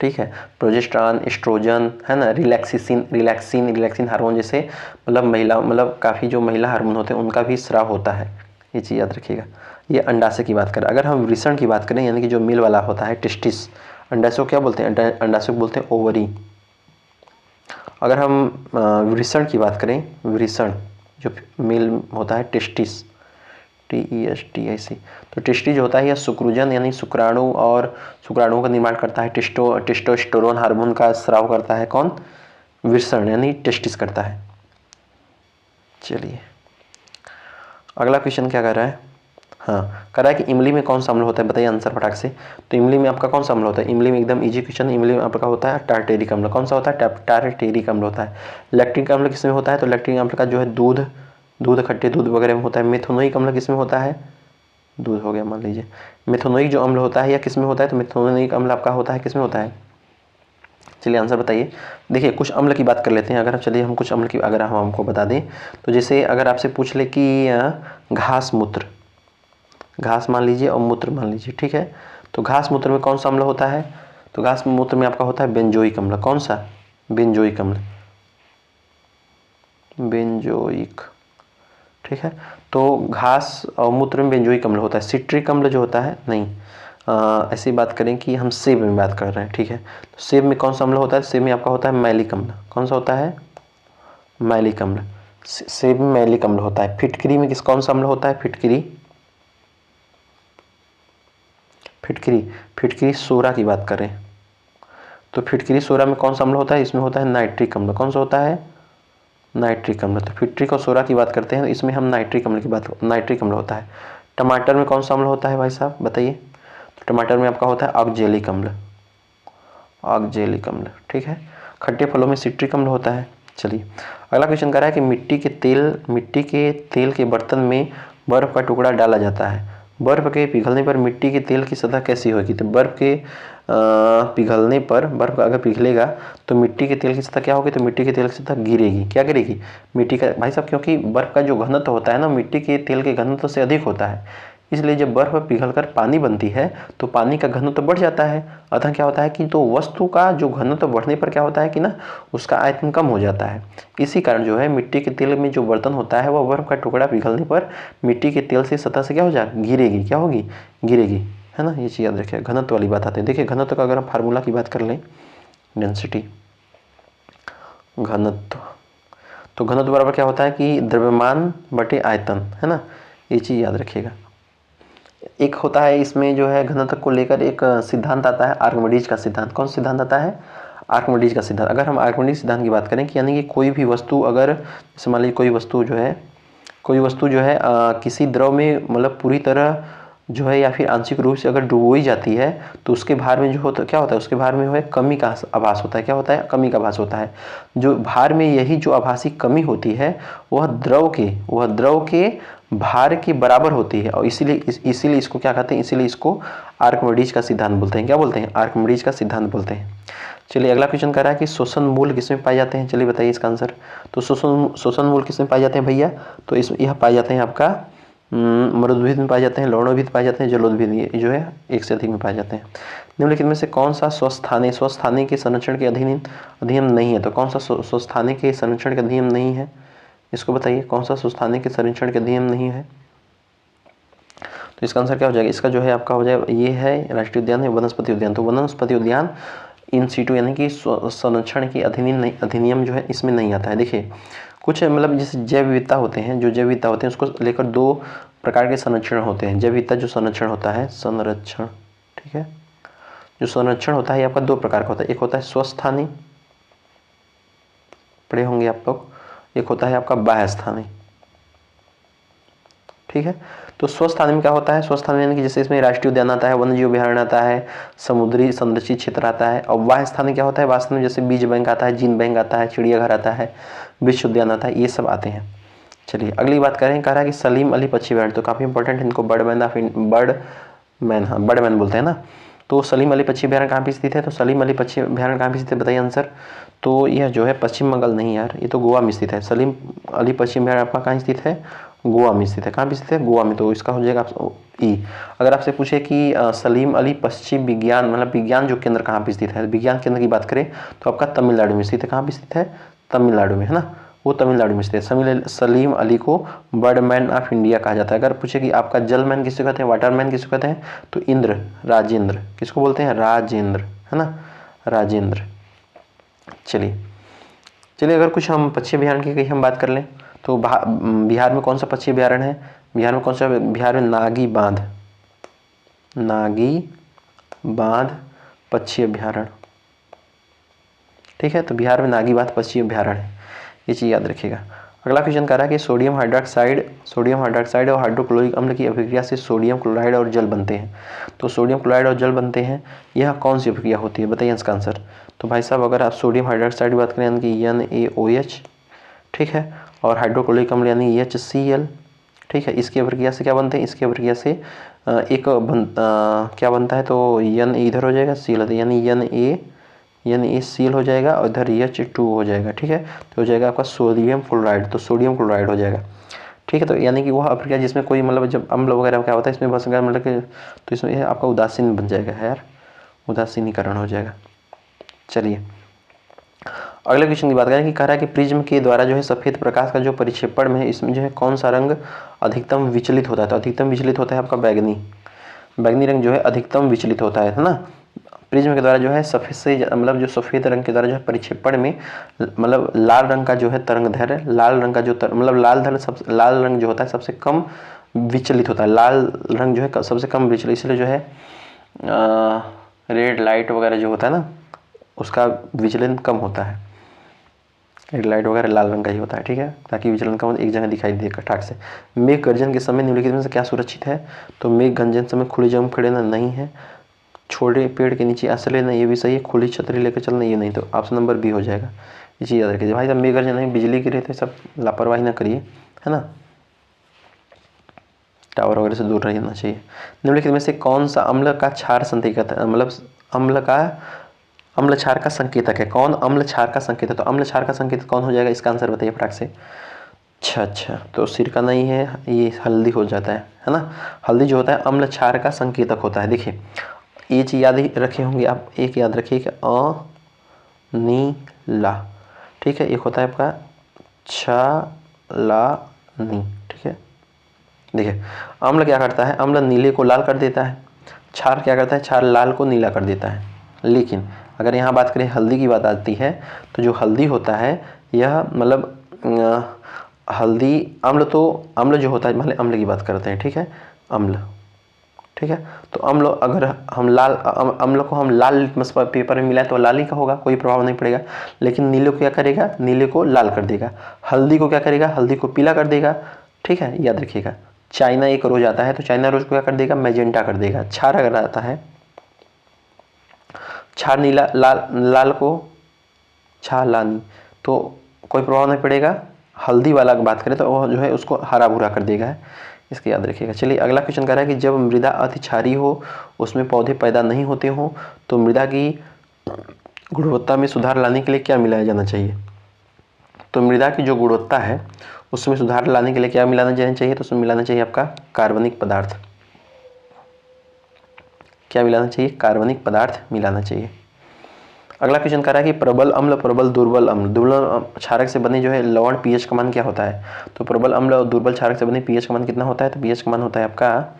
ठीक है, प्रोजेस्टेरॉन, एस्ट्रोजन है ना, रिलैक्सिन हार्मोन जैसे मतलब काफ़ी जो महिला हार्मोन होते हैं उनका भी स्राव होता है। ये चीज़ याद रखिएगा। ये अंडाशय की बात करें। अगर हम वृषण की बात करें यानी कि जो मेल वाला होता है टेस्टिस, अंडाशय को क्या बोलते हैं? अंडाशय को बोलते हैं ओवरी। अगर हम वृषण की बात करें, वृषण जो मेल होता है टेस्टिस, TESTIC। तो टेस्टी जो होता है यह शुक्रुजन यानी शुक्राणु और शुक्राणुओं का निर्माण करता है। टेस्टोस्टेरोन हार्मोन का स्राव करता है कौन? वृषण यानी टेस्टिस करता है। चलिए अगला क्वेश्चन क्या कर रहा है? हाँ, कह रहा है कि इमली में कौन सा अम्ल होता है, बताइए आंसर फटाक से। तो इमली में आपका कौन सा अम्ल होता है? इमली में एकदम इजी क्वेश्चन, इमली में आपका होता है टार्टेरिक अम्ल। कौन सा होता है? टार्टेरिक अम्ल होता है। लैक्टिक अम्ल किसमें होता है? तो लैक्टिक अम्ल का जो है दूध खट्टे दूध वगैरह में होता है। मेथोनोइक अम्ल किसमें होता है? दूध हो गया मान लीजिए। मेथोनोइक जो अम्ल होता है यह किसमें होता है? तो मेथोनोइक अम्ल आपका होता है किसमें होता है? चलिए आंसर बताइए। देखिए कुछ अम्ल की बात कर लेते हैं। अगर चलिए हम कुछ अम्ल की अगर हम हमको बता दें तो जैसे अगर आपसे पूछ ले कि घास मूत्र, घास मान लीजिए और मूत्र मान लीजिए, ठीक है। तो घास मूत्र में कौन सा अम्ल होता है? तो घास मूत्र में आपका होता है बेंजोइक अम्ल। कौन सा? बेंजोइक अम्ल, बेंजोइक, ठीक है। तो घास और मूत्र में बेंजोइक अम्ल होता है। सिट्रिक अम्ल जो होता है नहीं। ऐसी बात करें कि हम सेब में बात कर रहे हैं, ठीक है। तो सेब में कौन सा अम्ल होता है? सेब में आपका होता है मैलिक अम्ल। कौन सा होता है? मैलिक अम्ल। सेब में मैलिक अम्ल होता है। फिटकरी में कौन सा अम्ल होता है? फिटकरी सोरा की बात करें तो फिटकरी सोरा में कौन सा अम्ल होता है? इसमें होता है नाइट्रिक अम्ल। कौन सा होता है? नाइट्रिक अम्ल। तो फिटरिक और सोरा की बात करते हैं तो इसमें हम नाइट्रिक अम्ल होता है। टमाटर में कौन सा अम्ल होता है भाई साहब बताइए? तो टमाटर में आपका होता है ऑक्जेलिक अम्ल, ठीक है। खट्टे फलों में सिट्रिक अम्ल होता है। चलिए अगला क्वेश्चन कर रहा है कि मिट्टी के तेल के बर्तन में बर्फ का टुकड़ा डाला जाता है। बर्फ के पिघलने पर मिट्टी के तेल की सतह कैसी होगी? तो बर्फ के पिघलने पर, बर्फ अगर पिघलेगा तो मिट्टी के तेल की सतह क्या होगी? तो मिट्टी के तेल की सतह गिरेगी। क्या गिरेगी? मिट्टी का, भाई साहब क्योंकि बर्फ का जो घनत्व होता है ना मिट्टी के तेल के घनत्व से अधिक होता है, इसलिए जब बर्फ पिघलकर पानी बनती है तो पानी का घनत्व बढ़ जाता है। अतः क्या होता है कि तो वस्तु का जो घनत्व बढ़ने पर क्या होता है कि ना उसका आयतन कम हो जाता है। इसी कारण जो है मिट्टी के तेल में जो बर्तन होता है वह बर्फ का टुकड़ा पिघलने पर मिट्टी के तेल से सतह से क्या हो जाए? गिरेगी। क्या होगी? गिरेगी, है ना। ये चीज़ याद रखिए। घनत्व वाली बात आती है। देखिए घनत्व का अगर हम फार्मूला की बात कर लें, डेंसिटी घनत्व, तो घनत्व बराबर क्या होता है कि द्रव्यमान बटे आयतन, है ना। ये चीज़ याद रखिएगा। एक होता है इसमें जो है घनत्व को लेकर एक सिद्धांत आता है आर्किमिडीज का सिद्धांत। कौन सा सिद्धांत आता है? आर्किमिडीज का सिद्धांत। अगर हम आर्किमिडीज सिद्धांत की बात करें कि यानी कि कोई भी वस्तु अगर जैसे मान लीजिए कोई वस्तु जो है किसी द्रव में मतलब पूरी तरह जो है या फिर आंशिक रूप से अगर डुबोई जाती है तो उसके भार में जो होता क्या होता है? उसके भार में जो है कमी का आभास होता है। क्या होता है? कमी का आभास होता है। जो भार में यही जो आभासी कमी होती है वह द्रव के भार के बराबर होती है और इसीलिए इसको क्या कहते हैं? इसीलिए इसको आर्किमिडीज का सिद्धांत बोलते हैं। क्या बोलते हैं? आर्किमिडीज का सिद्धांत बोलते हैं। चलिए अगला क्वेश्चन कर रहा है कि शोषण मूल किसमें पाए जाते हैं? चलिए बताइए इसका आंसर। तो शोषण मूल किसमें पाए जाते हैं भैया? तो इस यह पाए जाते हैं आपका मरुद्भिद में पाए जाते हैं, लवणोभिद पाए जाते हैं, जलोदभिद, ये जो है एक से अधिक में पाए जाते हैं। निम्नलिखित में से कौन सा स्वस्थानी के संरक्षण के अधिनियम नहीं है? तो कौन सा स्वस्थानी के संरक्षण के अधिनियम नहीं है? इसको बताइए कौन सा स्वस्थानी के संरक्षण के अधिनियम नहीं है? तो इसका आंसर क्या हो जाएगा? इसका जो है आपका हो जाएगा ये है राष्ट्रीय उद्यान है वनस्पति उद्यान। तो वनस्पति उद्यान इन सीटू यानी कि संरक्षण की अधिनियम जो है इसमें नहीं आता है। देखिए कुछ मतलब जैसे जैव विविधता होते हैं, जो जैव विविधता होते हैं उसको लेकर दो प्रकार के संरक्षण होते हैं। जैव विविधता जो संरक्षण होता है, संरक्षण, ठीक है, जो संरक्षण होता है आपका दो प्रकार का होता है। एक होता है स्वस्थानी, पढ़े होंगे आप लोग। एक होता है आपका बाह्य स्थानी, ठीक है। तो स्वस्थानी में क्या होता है? स्वस्थानी यानी कि जैसे इसमें राष्ट्रीय उद्यान आता है, वन्यजीव अभयारण्य आता है, समुद्री संरक्षित क्षेत्र आता है। और बाह्य स्थानी क्या होता है? वास्तव में जैसे बीज बैंक आता है, जीन बैंक आता है, चिड़ियाघर आता है, विश्व उद्यान आता है, ये सब आते हैं। चलिए अगली बात करें, कह रहा है कि सलीम अली पक्षी अभयारण्य, तो काफ़ी इंपॉर्टेंट है, इनको बर्डमैन बोलते हैं ना। तो सलीम अली पक्षी अभयारण्य कहाँ पे स्थित है? तो सलीम अली पक्षी अभयारण्य कहाँ पे स्थित है बताइए आंसर। तो यह जो है पश्चिम बंगाल नहीं यार, ये तो गोवा में स्थित है। सलीम अली पक्षी अभयारण्य आपका कहाँ स्थित है? गोवा में स्थित है। कहाँ पे स्थित है? गोवा में। तो इसका हो जाएगा ई। अगर आपसे पूछे कि सलीम अली पश्चिम विज्ञान मतलब विज्ञान जो केंद्र कहाँ पे स्थित है, विज्ञान केंद्र की बात करें तो आपका तमिलनाडु में स्थित है। कहाँ पे स्थित है? तमिलनाडु में, है ना, वो तमिलनाडु में स्थित है। सलीम अली को बर्डमैन ऑफ इंडिया कहा जाता है। अगर पूछे कि आपका जलमैन किसको कहते हैं, वाटरमैन किसको कहते हैं, तो इंद्र, राजेंद्र, किसको बोलते हैं? राजेंद्र, है ना, राजेंद्र। चलिए अगर कुछ हम पक्षी अभयारण्य की कहीं हम बात कर लें तो बिहार में कौन सा पक्षी अभयारण्य है? बिहार में कौन सा, बिहार में नागी बांध, नागी बांध पक्षी अभ्यारण्य, ठीक है। तो बिहार में नागी बांध पक्षी अभ्यारण्य है, ये चीज़ याद रखिएगा। अगला क्वेश्चन कह रहा है कि सोडियम हाइड्रोक्साइड और हाइड्रोक्लोरिक अम्ल की अभिक्रिया से सोडियम क्लोराइड और जल बनते हैं। तो सोडियम क्लोराइड और जल बनते हैं, यह कौन सी अभिक्रिया होती है, बताइए इसका आंसर। तो भाई साहब अगर आप सोडियम हाइड्रोक्साइड की बात करें यानी कि NaOH, ठीक है, और हाइड्रोक्लोरिक अम्ल यानी HCl, ठीक है, इसकी अभिक्रिया से क्या बनते हैं, इसकी अभिक्रिया से क्या बनता है, तो N इधर हो जाएगा, Cl होता है, यानी NaCl हो जाएगा और इधर H2 हो जाएगा, ठीक है। तो हो जाएगा आपका सोडियम क्लोराइड, तो सोडियम क्लोराइड हो जाएगा, ठीक है। तो यानी कि वह अभिक्रिया जिसमें कोई मतलब जब अम्ल वगैरह क्या होता है इसमें बस मतलब कि, तो इसमें आपका उदासीन बन जाएगा यार, उदासीनीकरण हो जाएगा। चलिए अगले क्वेश्चन की बात करें कि कह रहा है कि प्रिज्म के द्वारा जो है सफेद प्रकाश का जो परिक्षेपण में है, इसमें जो है कौन सा रंग अधिकतम विचलित होता है। तो अधिकतम विचलित होता है आपका बैगनी रंग जो है अधिकतम विचलित होता है ना। प्रिज्म के द्वारा जो है सफेद से मतलब जो सफेद रंग के द्वारा जो है परिक्षेपण में मतलब लाल रंग का जो है तरंगदैर्घ्य, लाल रंग का जो मतलब लाल रंग जो होता है सबसे कम विचलित होता है, लाल रंग जो है सबसे कम विचलित, इसलिए जो है रेड लाइट वगैरह जो होता है ना उसका विचलन कम होता है। रेड लाइट वगैरह लाल रंग का ही होता है, ठीक है, ताकि विचलन कम एक जगह दिखाई दे ठाक से। मेघ गर्जन के समय निम्नलिखित में से क्या सुरक्षित है। तो मेघ गर्जन समय खुली जगह में खड़े रहना नहीं है, छोटे पेड़ के नीचे आश्रय लेना ये भी सही है, खुली छतरी लेकर चलना ये नहीं। तो ऑप्शन नंबर बी हो जाएगा, ये चीज़ याद रखिए भाई साहब। मेघ गर्जन नहीं, बिजली गिरे तो सब लापरवाही ना करिए, है ना, टावर वगैरह से दूर रहना चाहिए। निम्नलिखित में से कौन सा अम्ल का क्षार संकेतक है, मतलब अम्ल क्षार का संकेतक है, कौन अम्ल क्षार का संकेतक। तो अम्ल क्षार का संकेतक कौन हो जाएगा, इसका आंसर बताइए फटाक से। अच्छा, तो सिरका नहीं है, ये हल्दी हो जाता है ना। हल्दी जो होता है अम्ल क्षार का संकेतक होता है। देखिए ये चीज़ याद ही रखे होंगे आप, एक याद रखिए कि अनीला, ठीक है, एक होता है आपका छलानी, ठीक है। देखिए अम्ल क्या करता है, अम्ल नीले को लाल कर देता है, क्षार क्या करता है, क्षार लाल को नीला कर देता है। लेकिन अगर यहाँ बात करें हल्दी की बात आती है, तो जो हल्दी होता है यह मतलब हल्दी अम्ल जो होता है, मान अम्ल की बात करते हैं, ठीक है, अम्ल, ठीक है। तो अम्ल अगर हम अम्ल को हम लाल लिटमस पेपर में मिलाएं तो लाल ही का होगा, कोई प्रभाव नहीं पड़ेगा। लेकिन नीले को क्या करेगा, नीले को लाल कर देगा। हल्दी को क्या करेगा, हल्दी को पीला कर देगा, ठीक है, याद रखिएगा। चाइना एक रोज आता है तो चाइना रोज को क्या कर देगा, मैजेंटा कर देगा। क्षार अगर आता है, क्षार नीला, लाल को छालानी, तो कोई प्रभाव नहीं पड़ेगा। हल्दी वाला की बात करें तो वो जो है उसको हरा भूरा कर देगा, इसको याद रखिएगा। चलिए अगला क्वेश्चन कह रहा है कि जब मृदा अति क्षारीय हो, उसमें पौधे पैदा नहीं होते हों, तो मृदा की गुणवत्ता में सुधार लाने के लिए क्या मिलाया जाना चाहिए। तो मृदा की जो गुणवत्ता है उसमें सुधार लाने के लिए क्या मिलाना चाहिए, तो उसमें मिलाना चाहिए आपका कार्बनिक पदार्थ। क्या मिलाना चाहिए, कार्बनिक पदार्थ मिलाना चाहिए। अगला क्वेश्चन कह रहा है कि प्रबल अम्ल, प्रबल दुर्बल अम्ल, दुर्बल क्षारक से बने जो है लवण पीएच का मान क्या होता है। तो प्रबल अम्ल और दुर्बल क्षारक से बने पीएच का मान कितना होता है, तो पीएच का मान होता है आपका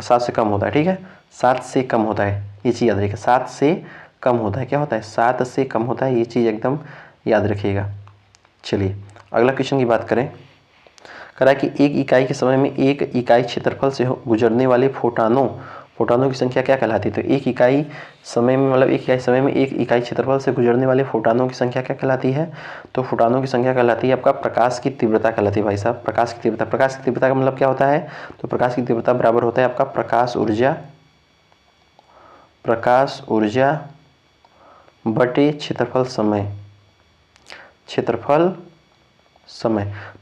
7 से कम होता है, ठीक है, 7 से कम होता है, ये चीज़ याद रखिएगा। 7 से कम होता है, क्या होता है, 7 से कम होता है, ये चीज़ एकदम याद रखिएगा। चलिए अगला क्वेश्चन की बात करें, कह रहा है कि एक इकाई के समय में एक इकाई क्षेत्रफल से गुजरने वाले फोटानों की संख्या क्या कहलाती है। तो एक इकाई समय में मतलब एक इकाई समय में एक इकाई क्षेत्रफल से गुजरने वाले फोटानों की संख्या क्या कहलाती है। तो फोटानों की संख्या कहलाती है आपका प्रकाश की तीव्रता कहलाती है भाई साहब। प्रकाश की तीव्रता, प्रकाश की तीव्रता का मतलब क्या होता है, तो प्रकाश की तीव्रता बराबर होता है आपका प्रकाश ऊर्जा बटे क्षेत्रफल समय।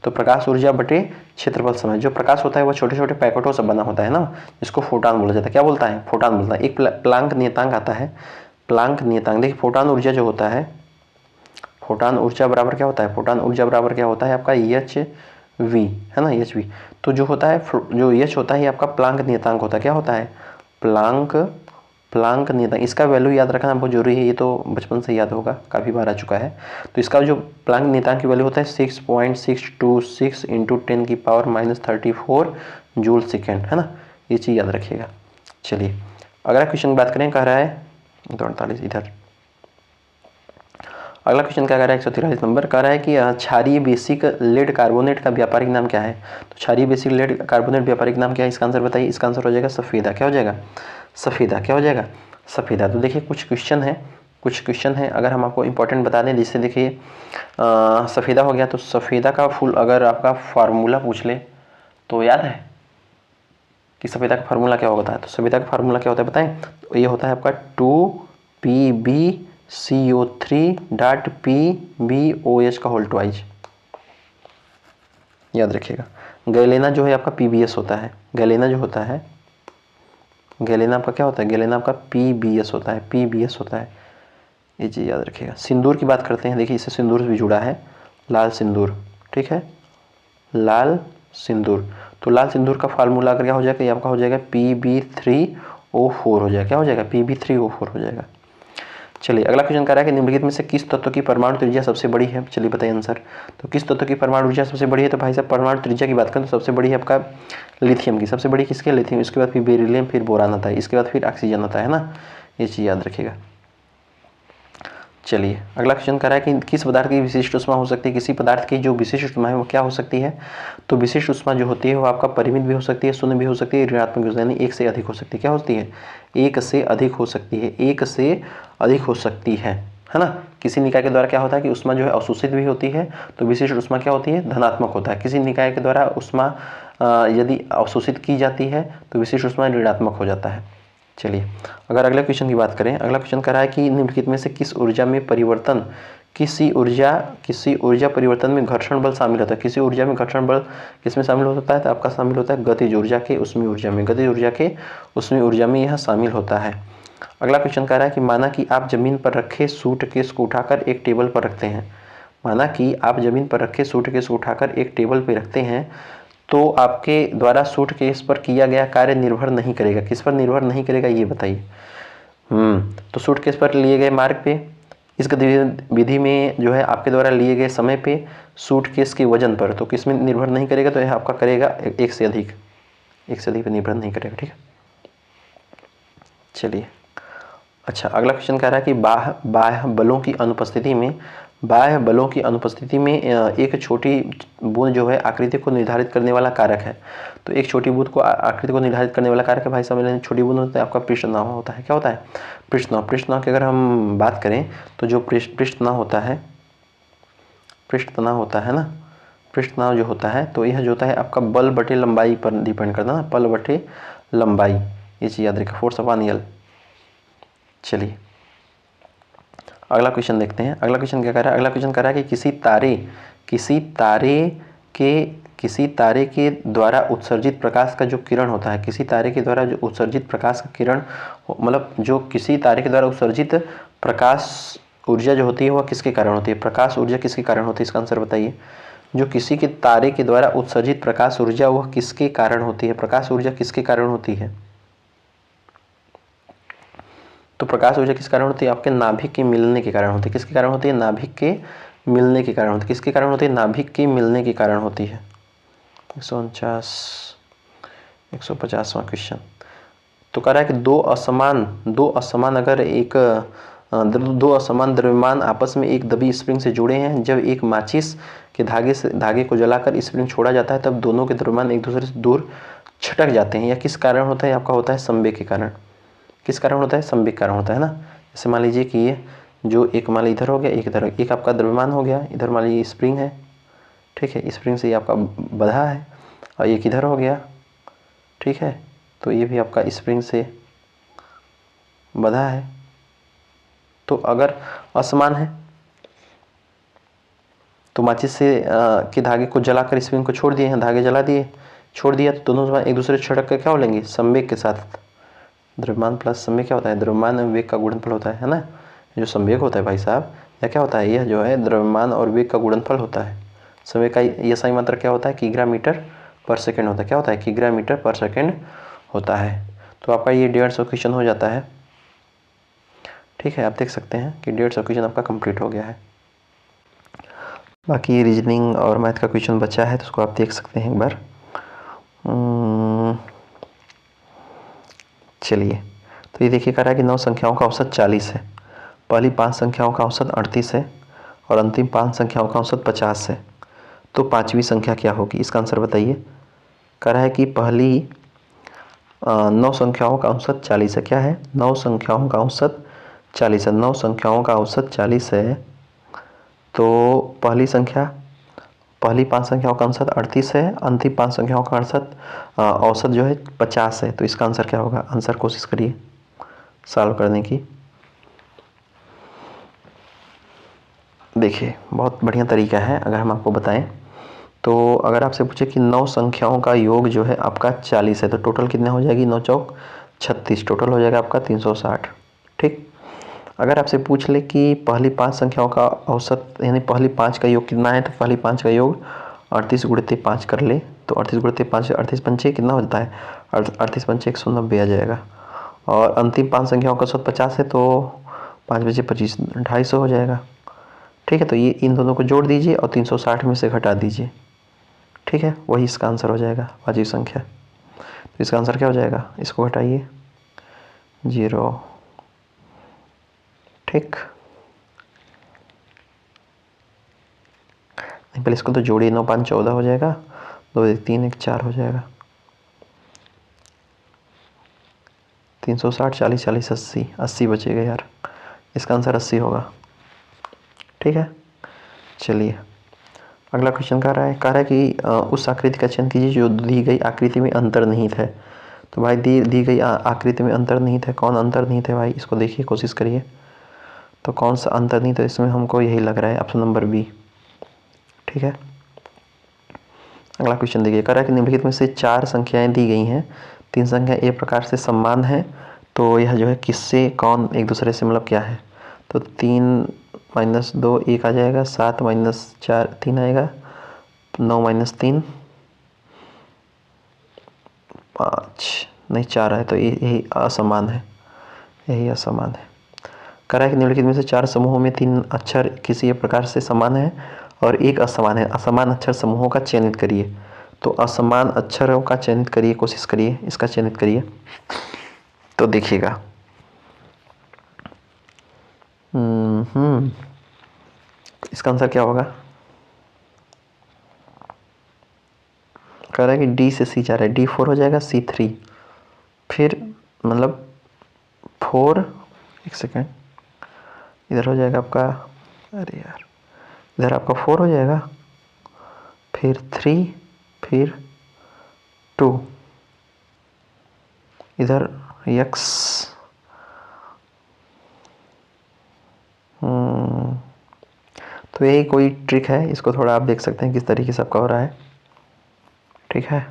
तो प्रकाश ऊर्जा बटे क्षेत्रफल समय। जो प्रकाश होता है वो छोटे छोटे पैकेटों से बना होता है ना, जिसको फोटॉन बोला जाता है। क्या बोलता है, फोटॉन बोलता है। एक प्लांक नियतांक आता है, प्लांक नियतांक। देखिए फोटॉन ऊर्जा जो होता है, फोटॉन ऊर्जा बराबर क्या होता है, फोटॉन ऊर्जा बराबर क्या होता है आपका HV, है ना, HV। तो जो होता है, जो H होता है ये आपका प्लांक नियतांक होता है। क्या होता है, प्लांक नियतांक। इसका वैल्यू याद रखना बहुत जरूरी है, ये तो बचपन से याद होगा, काफ़ी बार आ चुका है। तो इसका जो प्लांक नियतांक की वैल्यू होता है 6.626 × 10⁻34 जूल सेकेंड, है ना, ये चीज़ याद रखिएगा। चलिए अगला क्वेश्चन की बात करें, कह रहा है 48 इधर। अगला क्वेश्चन क्या कह रहा है 143 नंबर, कह रहा है कि क्षारीय बेसिक लेड कार्बोनेट का व्यापारिक नाम क्या है। तो क्षारीय बेसिक लेड कार्बोनेट व्यापारिक नाम क्या है, इसका आंसर बताइए। इसका आंसर हो जाएगा सफ़ेदा। क्या हो जाएगा, सफ़ेदा। क्या हो जाएगा, सफ़ेदा। तो देखिए कुछ क्वेश्चन है अगर हम आपको इंपॉर्टेंट बता दें, जिससे देखिए सफ़ेदा हो गया। तो सफ़ेदा का फुल अगर आपका फार्मूला पूछ ले तो याद है कि सफ़ेदा का फार्मूला क्या होता है। तो सफ़ेदा का फार्मूला क्या होता है बताएं। तो ये होता है आपका 2PbCO3.PbOH का होल ट्वाइज। याद रखिएगा। गैलेना जो है आपका PbS होता है। गैलेना जो होता है, गैलेना आपका क्या होता है, गैलेना आपका PbS होता है, PbS होता है। ये चीज़ याद रखिएगा। सिंदूर की बात करते हैं, देखिए इससे सिंदूर भी जुड़ा है, लाल सिंदूर। ठीक है, लाल सिंदूर। तो लाल सिंदूर का फार्मूला अगर क्या हो जाएगा, ये आपका हो जाएगा Pb3O4 हो जाएगा। क्या हो जाएगा, Pb3O4 हो जाएगा। चलिए अगला क्वेश्चन कह रहा है कि निम्नलिखित में से किस तत्व की परमाणु त्रिज्या सबसे बड़ी है। चलिए बताइए आंसर। तो किस तत्व की परमाणु त्रिज्या सबसे बड़ी है। तो भाई साहब परमाणु त्रिज्या की बात करें तो सबसे बड़ी है आपका लिथियम की। सबसे बड़ी किसकी, लिथियम। इसके बाद फिर बेरिलियम, फिर बोरान आता है, इसके बाद फिर ऑक्सीजन आता है ना। ये चीज़ याद रखिएगा। चलिए अगला क्वेश्चन कर रहा है कि किस पदार्थ की विशिष्ट ऊष्मा हो सकती है। किसी पदार्थ की जो विशिष्ट ऊष्मा है वो क्या हो सकती है। तो विशिष्ट ऊष्मा जो होती है वो आपका परिमित भी हो सकती है, शून्य भी हो सकती है, ऋणात्मक भी हो सकती है, यानी एक से अधिक हो सकती है। क्या होती है, एक से अधिक हो सकती है, एक से अधिक हो सकती है ना। किसी निकाय के द्वारा क्या होता है कि ऊष्मा जो है अवशोषित भी होती है, तो विशिष्ट ऊष्मा क्या होती है, धनात्मक होता है। किसी निकाय के द्वारा ऊष्मा यदि अवशोषित की जाती है तो विशिष्ट ऊष्मा ऋणात्मक हो जाता है। चलिए अगर अगले क्वेश्चन की बात करें, अगला क्वेश्चन कह रहा है कि निम्नलिखित में से किस ऊर्जा में परिवर्तन, किसी ऊर्जा परिवर्तन में घर्षण बल शामिल होता है। किसी ऊर्जा में घर्षण बल किसमें शामिल होता है, तो आपका शामिल होता है गतिज ऊर्जा के ऊष्मीय ऊर्जा में। गतिज ऊर्जा के ऊष्मीय ऊर्जा में यह शामिल होता है। अगला क्वेश्चन कह रहा है कि माना कि आप जमीन पर रखे सूटकेस को उठाकर एक टेबल पर रखते हैं। माना कि आप जमीन पर रखे सूटकेस को उठाकर एक टेबल पर रखते हैं, तो आपके द्वारा सूटकेस पर किया गया कार्य निर्भर नहीं करेगा। किस पर निर्भर नहीं करेगा ये बताइए। तो सूटकेस पर लिए गए मार्ग पे, इस गतिविधि में जो है आपके द्वारा लिए गए समय पे, सूटकेस के वजन पर। तो किस में निर्भर नहीं करेगा, तो यह आपका करेगा एक से अधिक पे निर्भर नहीं करेगा। ठीक है, चलिए अच्छा अगला क्वेश्चन कह रहा है कि बाह्य बलों की अनुपस्थिति में एक छोटी बूंद जो है आकृति को निर्धारित करने वाला कारक है। तो एक छोटी बूंद को आकृति को निर्धारित करने वाला कारक है भाई साहब, छोटी बूंद होता है आपका पृष्ठ तनाव होता है। क्या होता है, पृष्ठ तनाव की अगर हम बात करें तो जो पृष्ठ तनाव होता है ना, पृष्ठ तनाव जो होता है, तो यह जो होता है आपका बल बटे लंबाई पर डिपेंड करता है ना, बल बटे लंबाई। ये चीज़ याद रखिए, फोर्स अपॉन यल। चलिए अगला क्वेश्चन देखते हैं। अगला क्वेश्चन क्या कह रहा है, अगला क्वेश्चन कह रहा है कि किसी तारे के द्वारा उत्सर्जित प्रकाश का जो किरण होता है, किसी तारे के द्वारा जो उत्सर्जित प्रकाश का किरण, मतलब जो किसी तारे के द्वारा उत्सर्जित प्रकाश ऊर्जा जो होती है वह किसके कारण होती है। प्रकाश ऊर्जा किसके कारण होती है, इसका आंसर बताइए। जो किसी के तारे के द्वारा उत्सर्जित प्रकाश ऊर्जा वह किसके कारण होती है, प्रकाश ऊर्जा किसके कारण होती है। तो प्रकाश ऊर्जा किस कारण होती है, आपके नाभिक के मिलने के कारण होती है। किसके कारण होती है, नाभिक के मिलने के कारण होती है। किसके कारण होती है, नाभिक के मिलने के कारण होती है। 150वां क्वेश्चन। तो कह रहा है कि दो असमान द्रव्यमान आपस में एक दबी स्प्रिंग से जुड़े हैं। जब एक माचिस के धागे को जलाकर स्प्रिंग छोड़ा जाता है तब दोनों के द्रव्यमान एक दूसरे से दूर छटक जाते हैं। यह किस कारण होता है, आपका होता है संवेग के कारण। किस कारण होता है, संवेग कारण होता है ना। जैसे मान लीजिए कि ये जो एक मान इधर हो गया, एक इधर, एक आपका द्रव्यमान हो गया, इधर मान लीजिए स्प्रिंग है। ठीक है, स्प्रिंग से ये आपका बंधा है, और एक इधर हो गया। ठीक है, तो ये भी आपका स्प्रिंग से बंधा है। तो अगर असमान है तो माचिस से के धागे को जलाकर स्प्रिंग को छोड़ दिए हैं, धागे जला दिए, छोड़ दिया, तो दोनों एक दूसरे छटक कर क्या हो लेंगे, संवेग के साथ। द्रव्यमान प्लस संवेग क्या होता है, द्रव्यमान और वेग का गुणनफल होता है ना। जो संवेग होता है भाई साहब, यह क्या होता है, यह जो है द्रव्यमान और वेग का गुणनफल होता है। संवेग का यह सही मात्रा क्या होता है, किग्रा मीटर पर सेकेंड होता है। क्या होता है, किग्रा मीटर पर सेकेंड होता है। तो आपका ये 150 क्वेश्चन हो जाता है। ठीक है, आप देख सकते हैं कि 150 क्वेश्चन आपका कंप्लीट हो गया है। बाकी रीजनिंग और मैथ का क्वेश्चन बचा है तो उसको आप देख सकते हैं एक बार। चलिए, तो ये देखिए कह रहा है कि 9 संख्याओं का औसत 40 है। पहली 5 संख्याओं का औसत 38 है। और अंतिम 5 संख्याओं का औसत 50 है, तो पाँचवीं संख्या क्या होगी? इसका आंसर बताइए। कह रहा है कि पहली 9 संख्याओं का औसत 40 है। क्या है? 9 संख्याओं का औसत 40 है। 9 संख्याओं का औसत 40 है, तो पहली 5 संख्याओं का औसत 38 है, अंतिम 5 संख्याओं का औसत जो है 50 है, तो इसका आंसर क्या होगा? आंसर कोशिश करिए सॉल्व करने की। देखिए बहुत बढ़िया तरीका है। अगर हम आपको बताएं तो अगर आपसे पूछे कि 9 संख्याओं का योग जो है आपका 40 है, तो टोटल कितना हो जाएगी? 9 चौक 36, टोटल हो जाएगा आपका 360। ठीक। अगर आपसे पूछ ले कि पहली 5 संख्याओं का औसत यानी पहली 5 का योग कितना है, तो पहली 5 का योग 38 गुणित 5 कर ले, तो 38 गुणित 5 38 पंचे कितना हो जाता है? 38 पंचे 190 आ जाएगा। और अंतिम 5 संख्याओं का औसत 50 है, तो 5 बचे 25 250 हो जाएगा। ठीक है, तो ये इन दोनों को जोड़ दीजिए और 360 में से घटा दीजिए। ठीक है, वही इसका आंसर हो जाएगा, वाजिब संख्या। तो इसका आंसर क्या हो जाएगा? इसको घटाइए 0। ठीक, नहीं पहले इसको तो जोड़िए, 9 5 14 हो जाएगा, 2 1 3 1 4 हो जाएगा, 360 40 40 80 80 बचेगा यार, इसका आंसर 80 होगा। ठीक है, चलिए अगला क्वेश्चन कह रहा है कि उस आकृति का चयन कीजिए जो दी गई आकृति में अंतर्निहित है। तो भाई दी गई आकृति में अंतर्निहित है, कौन अंतर्निहित है भाई? इसको देखिए, कोशिश करिए। तो कौन सा अंतर्निहित है? इसमें हमको यही लग रहा है, ऑप्शन नंबर बी। ठीक है, अगला क्वेश्चन देखिए। कह रहा है कि निम्नलिखित में से 4 संख्याएं दी गई हैं, 3 संख्या ए प्रकार से समान है, तो यह जो है किससे कौन एक दूसरे से मतलब क्या है? तो 3 - 2 1 आ जाएगा, 7 - 4 3 आएगा, 9 - 3 5 नहीं 4 है, तो यही असमान है, यही असमान है। कह रहा है कि निम्नलिखित में से 4 समूहों में 3 अक्षर किसी एक प्रकार से समान है और एक असमान है। असमान अक्षर समूहों का चयनित करिए। तो असमान अक्षरों का चयनित करिए, कोशिश करिए, इसका चयनित करिए। तो देखिएगा इसका आंसर क्या होगा? कह रहा है कि डी से सी जा रहा है, D4 हो जाएगा, C3, फिर मतलब 4 एक सेकेंड, इधर हो जाएगा आपका, अरे यार इधर आपका 4 हो जाएगा, फिर 3, फिर 2, इधर x, तो यही कोई ट्रिक है, इसको थोड़ा आप देख सकते हैं किस तरीके से आपका हो रहा है। ठीक है,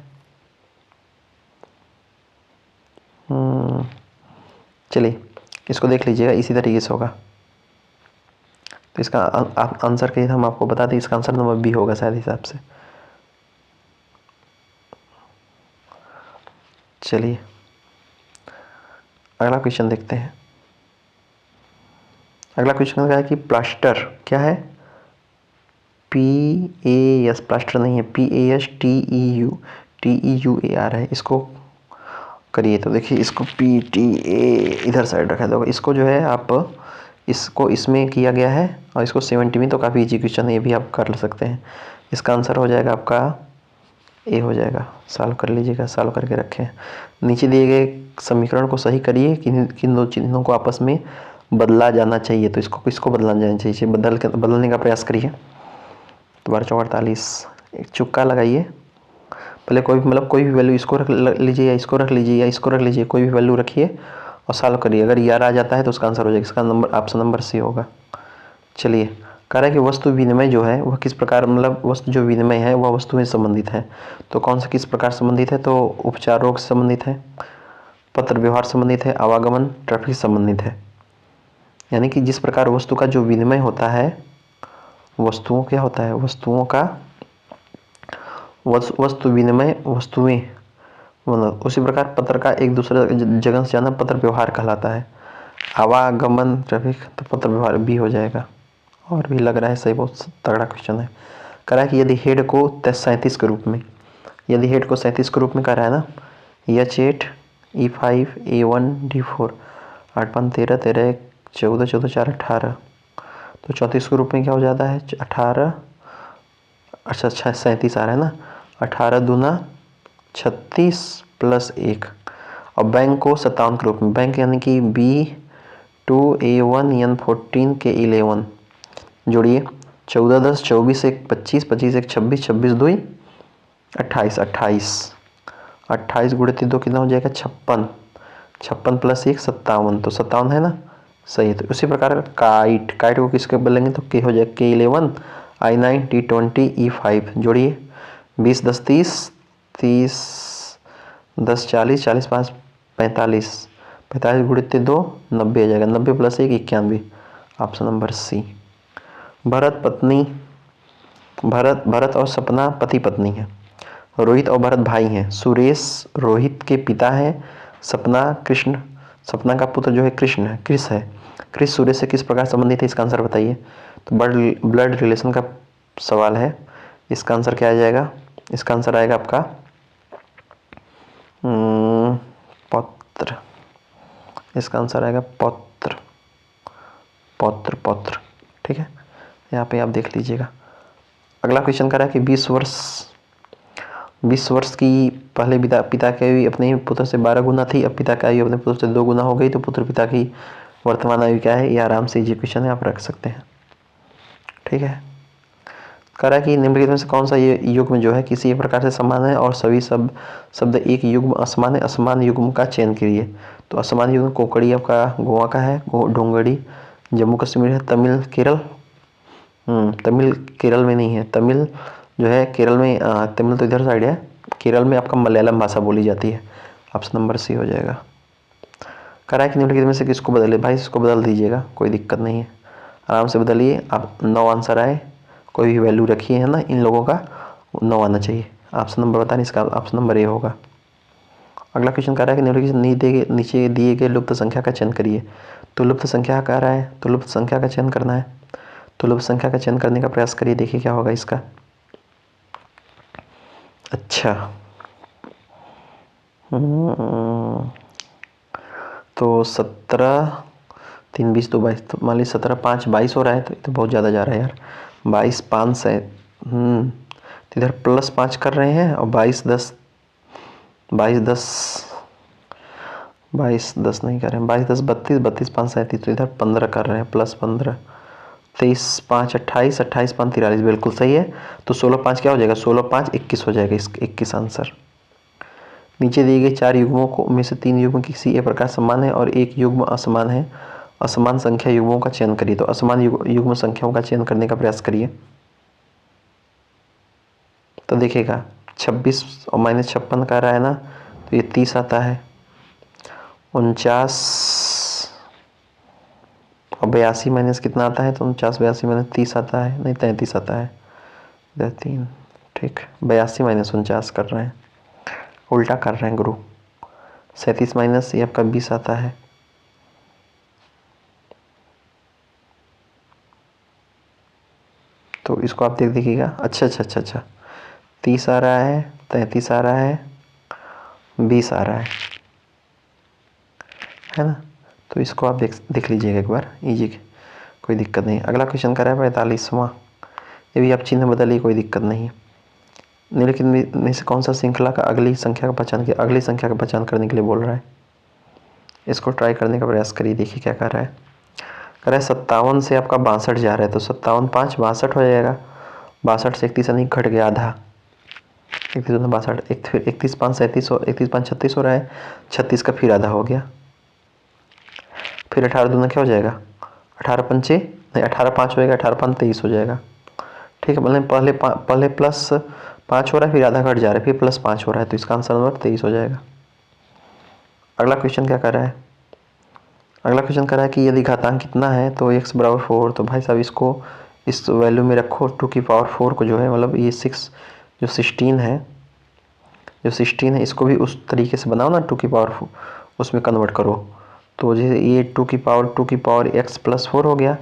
चलिए इसको देख लीजिएगा, इसी तरीके से होगा। तो इसका आंसर कहीं हम आपको बता दें, इसका आंसर नंबर बी होगा शायद हिसाब से। चलिए अगला क्वेश्चन देखते हैं। अगला क्वेश्चन क्या है कि प्लास्टर क्या है? PAS, प्लास्टर नहीं है, PASTEUAR है, इसको करिए। तो देखिए इसको PTA इधर साइड रखा है, इसको जो है आप इसको इसमें किया गया है और इसको 70 में, तो काफ़ी इजी क्वेश्चन है, ये भी आप कर सकते हैं। इसका आंसर हो जाएगा आपका ए हो जाएगा। सॉल्व कर लीजिएगा, सॉल्व करके रखें। नीचे दिए गए समीकरण को सही करिए, किन दो चिन्हों को आपस में बदला जाना चाहिए। तो इसको बदला जाना चाहिए, बदलने का प्रयास करिए। तो 12 चौक 48, एक चुक्का लगाइए। पहले कोई भी वैल्यू, इसको रख लीजिए या इसको रख लीजिए या इसको रख लीजिए, कोई भी वैल्यू रखिए और सॉल्व करिए। अगर 11 आ जाता है तो उसका आंसर हो जाएगा, इसका नंबर ऑप्शन नंबर सी होगा। चलिए कह रहा है कि वस्तु विनिमय जो है वह किस प्रकार, वस्तु जो विनिमय है वह वस्तु में संबंधित है। तो कौन सा किस प्रकार संबंधित है? तो उपचारों से संबंधित है, पत्र व्यवहार संबंधित है, आवागमन ट्रैफिक संबंधित है। यानी कि जिस प्रकार वस्तु का जो विनिमय होता है, वस्तुओं क्या होता है, वस्तुओं का वस्तु विनिमय, वस्तुएं, मतलब उसी प्रकार पत्र का एक दूसरे जगह से जाना पत्र व्यवहार कहलाता है। आवागमन ट्रैफिक, तो पत्र व्यवहार भी हो जाएगा। और भी लग रहा है सही, बहुत तगड़ा क्वेश्चन है। कह रहा है कि यदि हेड को 37 के रूप में, यदि हेड को 37 के रूप में कह रहा है ना, H8 E5 A1 D4 8 5 13 13 1 14 14 4 18, तो 34 के रूप में क्या हो जाता है 18, अच्छा 37 आ रहा है ना, 18 दूना 36 प्लस 1। और बैंक को 57 के रूप में, बैंक यानी कि B2A1 N14 K11 जोड़िए, 14 10 24 1 25 25 1 26 26 2 28 28 गुणित 2 कितना हो जाएगा 56, 56 प्लस 1 57, तो 57 है ना, सही है। तो उसी प्रकार काइट को किसके बोलेंगे तो के हो जाएगा K11 I9 T20 E5 जोड़िए, 20 10 30 30 10 40 40 5 45 45 गुणित 2 90 आ जाएगा, 90 plus 1 91, option number C. Bharat और सपना पति पत्नी है, रोहित और भरत भाई हैं, सुरेश रोहित के पिता हैं, सपना का पुत्र जो है कृष्ण है, क्रिस सुरेश से किस प्रकार संबंधित है, इसका आंसर बताइए। तो ब्लड रिलेशन का सवाल है, इसका आंसर क्या आ जाएगा, इसका आंसर आएगा आपका पौत्र, इसका आंसर आएगा पौत्र, ठीक है, यहाँ पे आप देख लीजिएगा। अगला क्वेश्चन कर रहा है कि 20 वर्ष की पहले पिता की आयु अपने पुत्र से 12 गुना थी, अब पिता की आयु अपने पुत्र से 2 गुना हो गई, तो पुत्र पिता की वर्तमान आयु क्या है, ये आराम से ये क्वेश्चन है, आप रख सकते हैं, ठीक है। कह रहा है कि निम्नलिखित में से कौन सा ये युग्म जो है किसी एक प्रकार से समान है और सभी शब्द एक युग्म असमान है, असमान युग्म का चयन करिए। तो असमान युग्म कोकड़ी आपका गोवा का है, ढोंगड़ी जम्मू कश्मीर है, तमिल केरल में नहीं है, तमिल जो है केरल में, तमिल तो इधर साइड है, केरल में आपका मलयालम भाषा बोली जाती है, ऑप्शन नंबर सी हो जाएगा। कह रहा है कि निम्नलिखित में से किसको बदले, भाई इसको बदल दीजिएगा, कोई दिक्कत नहीं है, आराम से बदलिए आप। 9 आंसर आए, कोई भी वैल्यू रखिए है ना, इन लोगों का 9 आना चाहिए, ऑप्शन नंबर बताने, इसका ऑप्शन नंबर ए होगा। अगला क्वेश्चन कह रहा है कि निम्नलिखित नीचे दिए गए लुप्त संख्या का चयन करिए। तो लुप्त संख्या कह रहा है, तो लुप्त संख्या का चयन करना है, तो लुप्त संख्या का चयन करने का प्रयास करिए, देखिए क्या होगा इसका। अच्छा तो 17 3 20 2 22, तो मान लीजिए 17 5 22 हो रहा है, तो बहुत ज़्यादा जा रहा है यार, 22 5 है, तो इधर प्लस 5 कर रहे हैं, और 22 10 नहीं कर रहे हैं, 22 10 32 32 5 37, तो इधर 15 कर रहे हैं, प्लस 15, 23 5 28 28 5 43, बिल्कुल सही है। तो 16 5 क्या हो जाएगा, 16 5 21 हो जाएगा, इस 21 आंसर। नीचे दिए गए 4 युग्मों को में से 3 युग्म किसी एक प्रकार समान है और एक युग्म असमान है, असमान संख्या युग्मों का चयन करिए। तो असमान युग्म संख्याओं का चयन करने का प्रयास करिए। तो देखिएगा 26 और -56 का रहा है ना, तो ये 30 आता है, 49 और 82 माइनस कितना आता है, तो 49 82 माइनस 30 आता है, नहीं 33 आता है, इधर 3, ठीक, 82 माइनस 49 कर रहे हैं, उल्टा कर रहे हैं गुरु। 37 माइनस ये आपका 20 आता है, तो इसको आप देखिएगा। अच्छा 30 आ रहा है, 33 आ रहा है, 20 आ रहा है ना, तो इसको आप देख लीजिएगा एक बार, इजी, कोई दिक्कत नहीं। अगला क्वेश्चन कर रहा है 45वां, ये भी आप चिन्ह बदलिए, कोई दिक्कत नहीं है। निम्नलिखित में से कौन सा श्रृंखला का अगली संख्या का पहचान करने के लिए बोल रहा है, इसको ट्राई करने का प्रयास करिए, देखिए क्या कर रहा है। कह रहा है 57 से आपका 62 जा रहा है, तो 57 5 62 हो जाएगा, 62 से 31 यानी घट गया आधा, 31 62, फिर 31 5 37 हो, 31 5 36 हो रहा है, 36 का फिर आधा हो गया, फिर 18 दूना क्या हो जाएगा, 18 पंचे नहीं 18 5 हो जाएगा, 18 5 23 हो जाएगा, ठीक है। पहले प्लस 5 हो रहा है, फिर आधा घट जा रहा है, फिर प्लस 5 हो रहा है, तो इसका आंसर नंबर 23 हो जाएगा। अगला क्वेश्चन क्या कर रहा है, अगला क्वेश्चन कर रहा है कि यदि घातांक कितना है तो x बराबर 4, तो भाई साहब इसको इस वैल्यू में रखो, 2 की पावर 4 को जो है, मतलब ये 6 जो 16 है, इसको भी उस तरीके से बनाओ ना, 2 की पावर 4 उसमें कन्वर्ट करो, तो जैसे ये 2 की पावर x प्लस 4 हो गया,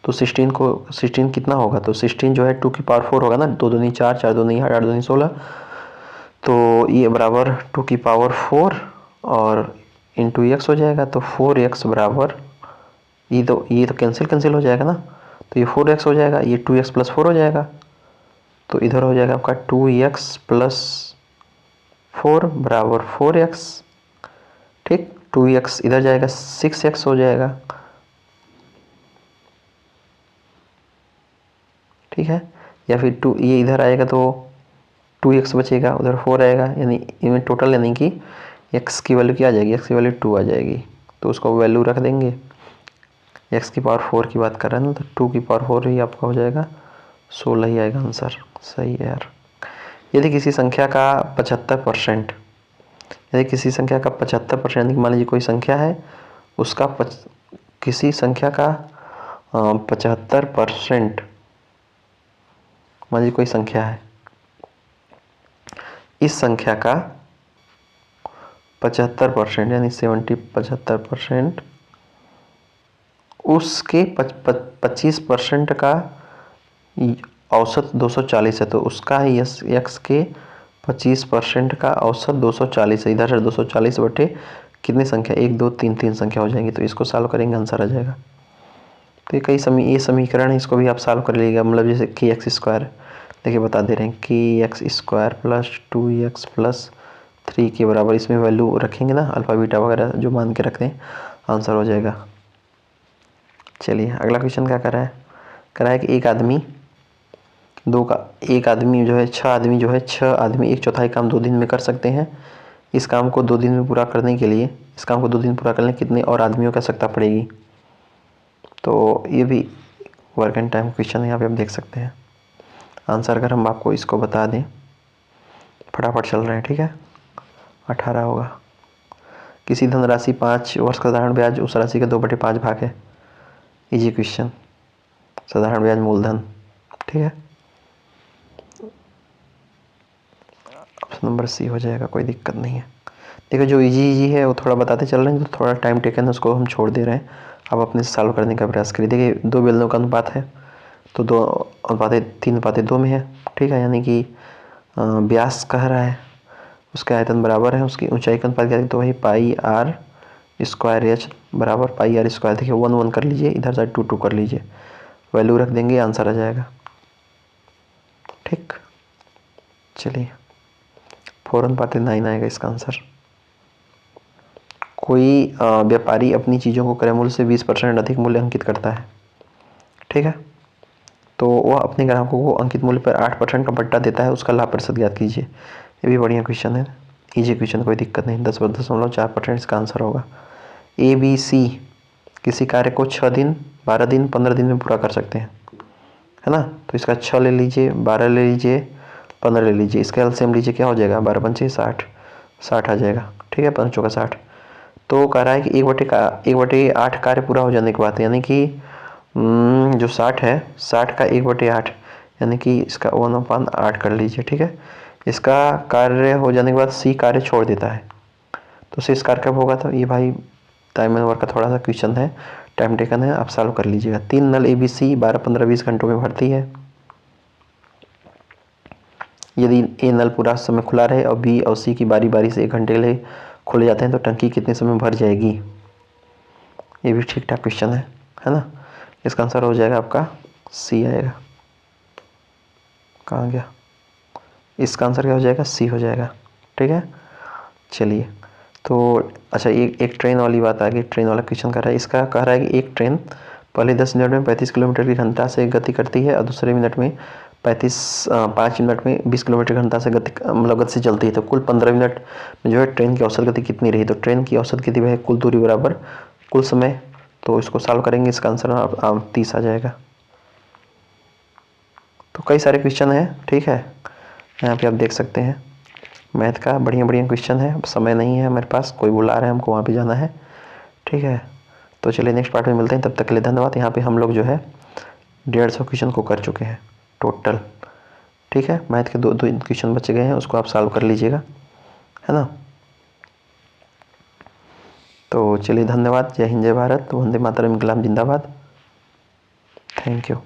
तो 16 कितना होगा, तो 16 जो है 2 की पावर 4 होगा ना, 2 दूनी 4 4 दूनी 8 8 दूनी 16, तो ये बराबर 2 की पावर 4 और इंटू एक्स हो जाएगा, तो 4x बराबर ये तो कैंसिल हो जाएगा ना, तो ये 4x हो जाएगा, ये 2x प्लस 4 हो जाएगा, तो इधर हो जाएगा आपका 2x प्लस 4 बराबर 4x। ठीक, 2x इधर जाएगा 6x हो जाएगा। ठीक है, या फिर 2 ये इधर आएगा तो 2x बचेगा, उधर 4 आएगा, यानी इनमें टोटल यानी कि x की वैल्यू क्या आ जाएगी, x की वैल्यू 2 आ जाएगी, तो उसको वैल्यू रख देंगे। x की पावर 4 की बात कर रहे हैं ना, तो 2 की पावर 4 ही आपका हो जाएगा 16 ही आएगा आंसर। सही है यार। यदि किसी संख्या का 75%, यदि किसी संख्या का 75%, यानी कि मान लीजिए कोई संख्या है उसका किसी संख्या का 75%, मान लीजिए कोई संख्या है, इस संख्या का 75% यानी 75% उसके 25% का औसत 240 है, तो उसका x के 25% का औसत 240 है। इधर से 240 बटे कितनी संख्या, 1 2 3 3 संख्या हो जाएंगी, तो इसको सॉल्व करेंगे आंसर आ जाएगा। तो ये समीकरण है, इसको भी आप सॉल्व कर लीजिएगा। मतलब जैसे कि एक्स स्क्वायर, देखिए बता दे रहे हैं कि x square plus 2x plus 3 के बराबर, इसमें वैल्यू रखेंगे ना अल्फा बीटा वगैरह जो मान के रखते हैं, आंसर हो जाएगा। चलिए अगला क्वेश्चन क्या कर रहा है कि एक आदमी जो है 6 आदमी जो है 6 आदमी 1/4 काम 2 दिन में कर सकते हैं। इस काम को 2 दिन में पूरा करने के लिए कितने और आदमियों की आवश्यकता पड़ेगी। तो ये भी वर्क एंड टाइम क्वेश्चन है, यहाँ पे आप देख सकते हैं। आंसर अगर हम आपको इसको बता दें, फटाफट चल रहे हैं, ठीक है, 18 होगा। किसी धनराशि 5 वर्ष का साधारण ब्याज उस राशि का 2/5 भाग है। इजी क्वेश्चन, साधारण ब्याज मूलधन। ठीक है, ऑप्शन नंबर सी हो जाएगा, कोई दिक्कत नहीं है। देखो जो इजी है वो थोड़ा बताते चल रहे हैं, जो थोड़ा टाइम टेकन है उसको हम छोड़ दे रहे हैं। आप अपने से सॉल्व करने का प्रयास करिए। देखिए 2 बेलनों का अनुपात है, तो 3/2 में है। ठीक है, यानी कि व्यास कह रहा है, उसका आयतन बराबर है, उसकी ऊंचाई का अनुपात क्या है, तो वही पाई आर स्क्वायर एच बराबर पाई आर स्क्वायर। देखिए 1 1 कर लीजिए, इधर साइड 2 2 कर लीजिए, वैल्यू रख देंगे, आंसर आ जाएगा। ठीक, चलिए 4/9 आएगा इसका आंसर। कोई व्यापारी अपनी चीज़ों को क्रय मूल्य से 20% अधिक मूल्य अंकित करता है। ठीक है, तो वह अपने ग्राहकों को अंकित मूल्य पर 8% का बट्टा देता है, उसका लाभ प्रतिशत ज्ञात कीजिए। ये भी बढ़िया क्वेश्चन है, इजी क्वेश्चन, कोई दिक्कत नहीं। 10.4% इसका आंसर होगा। ABC किसी कार्य को 6 दिन 12 दिन 15 दिन में पूरा कर सकते हैं, है ना। तो इसका 6 ले लीजिए, 12 ले लीजिए, 15 ले लीजिए, इसका एलसीएम लीजिए, क्या हो जाएगा, 12 पंचे 60, 60 आ जाएगा। ठीक है, 5 चौका 60। तो कह रहा है कि 1/8 कार्य पूरा हो जाने के बाद, यानी कि जो 60 है, 60 का 1/8 यानी कि इसका 1/8 कर लीजिए। ठीक है, इसका कार्य हो जाने के बाद C कार्य छोड़ देता है, तो शेष कार्य कब होगा, तो ये भाई टाइम एंड वर्क का थोड़ा सा क्वेश्चन है, टाइम टेकन है, आप सॉल्व कर लीजिएगा। 3 नल ABC 12 15 20 घंटों में भरती है। यदि A नल पूरा समय खुला रहे और B और C की बारी बारी से 1 घंटे के लिए खोले जाते हैं, तो टंकी कितने समय में भर जाएगी। ये भी ठीक ठाक क्वेश्चन है ना। इसका आंसर हो जाएगा आपका C आएगा। कहाँ गया, इसका आंसर क्या हो जाएगा, C हो जाएगा। ठीक है, चलिए तो अच्छा एक ट्रेन वाली बात आ गई, ट्रेन वाला क्वेश्चन कर रहा है। इसका कह रहा है कि एक ट्रेन पहले 10 मिनट में 35 किलोमीटर की घंटा से गति करती है और दूसरे मिनट में 5 मिनट में 20 किलोमीटर घंटा से गति से चलती है, तो कुल 15 मिनट में जो है ट्रेन की औसत गति कितनी रही। तो ट्रेन की औसत गति है कुल दूरी बराबर कुल समय, तो इसको सॉल्व करेंगे, इसका आंसर 30 आ जाएगा। तो कई सारे क्वेश्चन हैं, ठीक है, यहाँ पे आप देख सकते हैं मैथ का बढ़िया क्वेश्चन है। समय नहीं है मेरे पास, कोई बुला रहा है, हमको वहाँ पे जाना है। ठीक है, तो चलिए नेक्स्ट पार्ट में मिलते हैं, तब तक के लिए धन्यवाद। यहाँ पे हम लोग जो है 150 क्वेश्चन को कर चुके हैं टोटल। ठीक है, मैथ के 2 क्वेश्चन बचे गए हैं, उसको आप सॉल्व कर लीजिएगा, है ना। तो चलिए धन्यवाद, जय हिंद जय भारत, वंदे मातरम, इंकलाब जिंदाबाद। Thank you.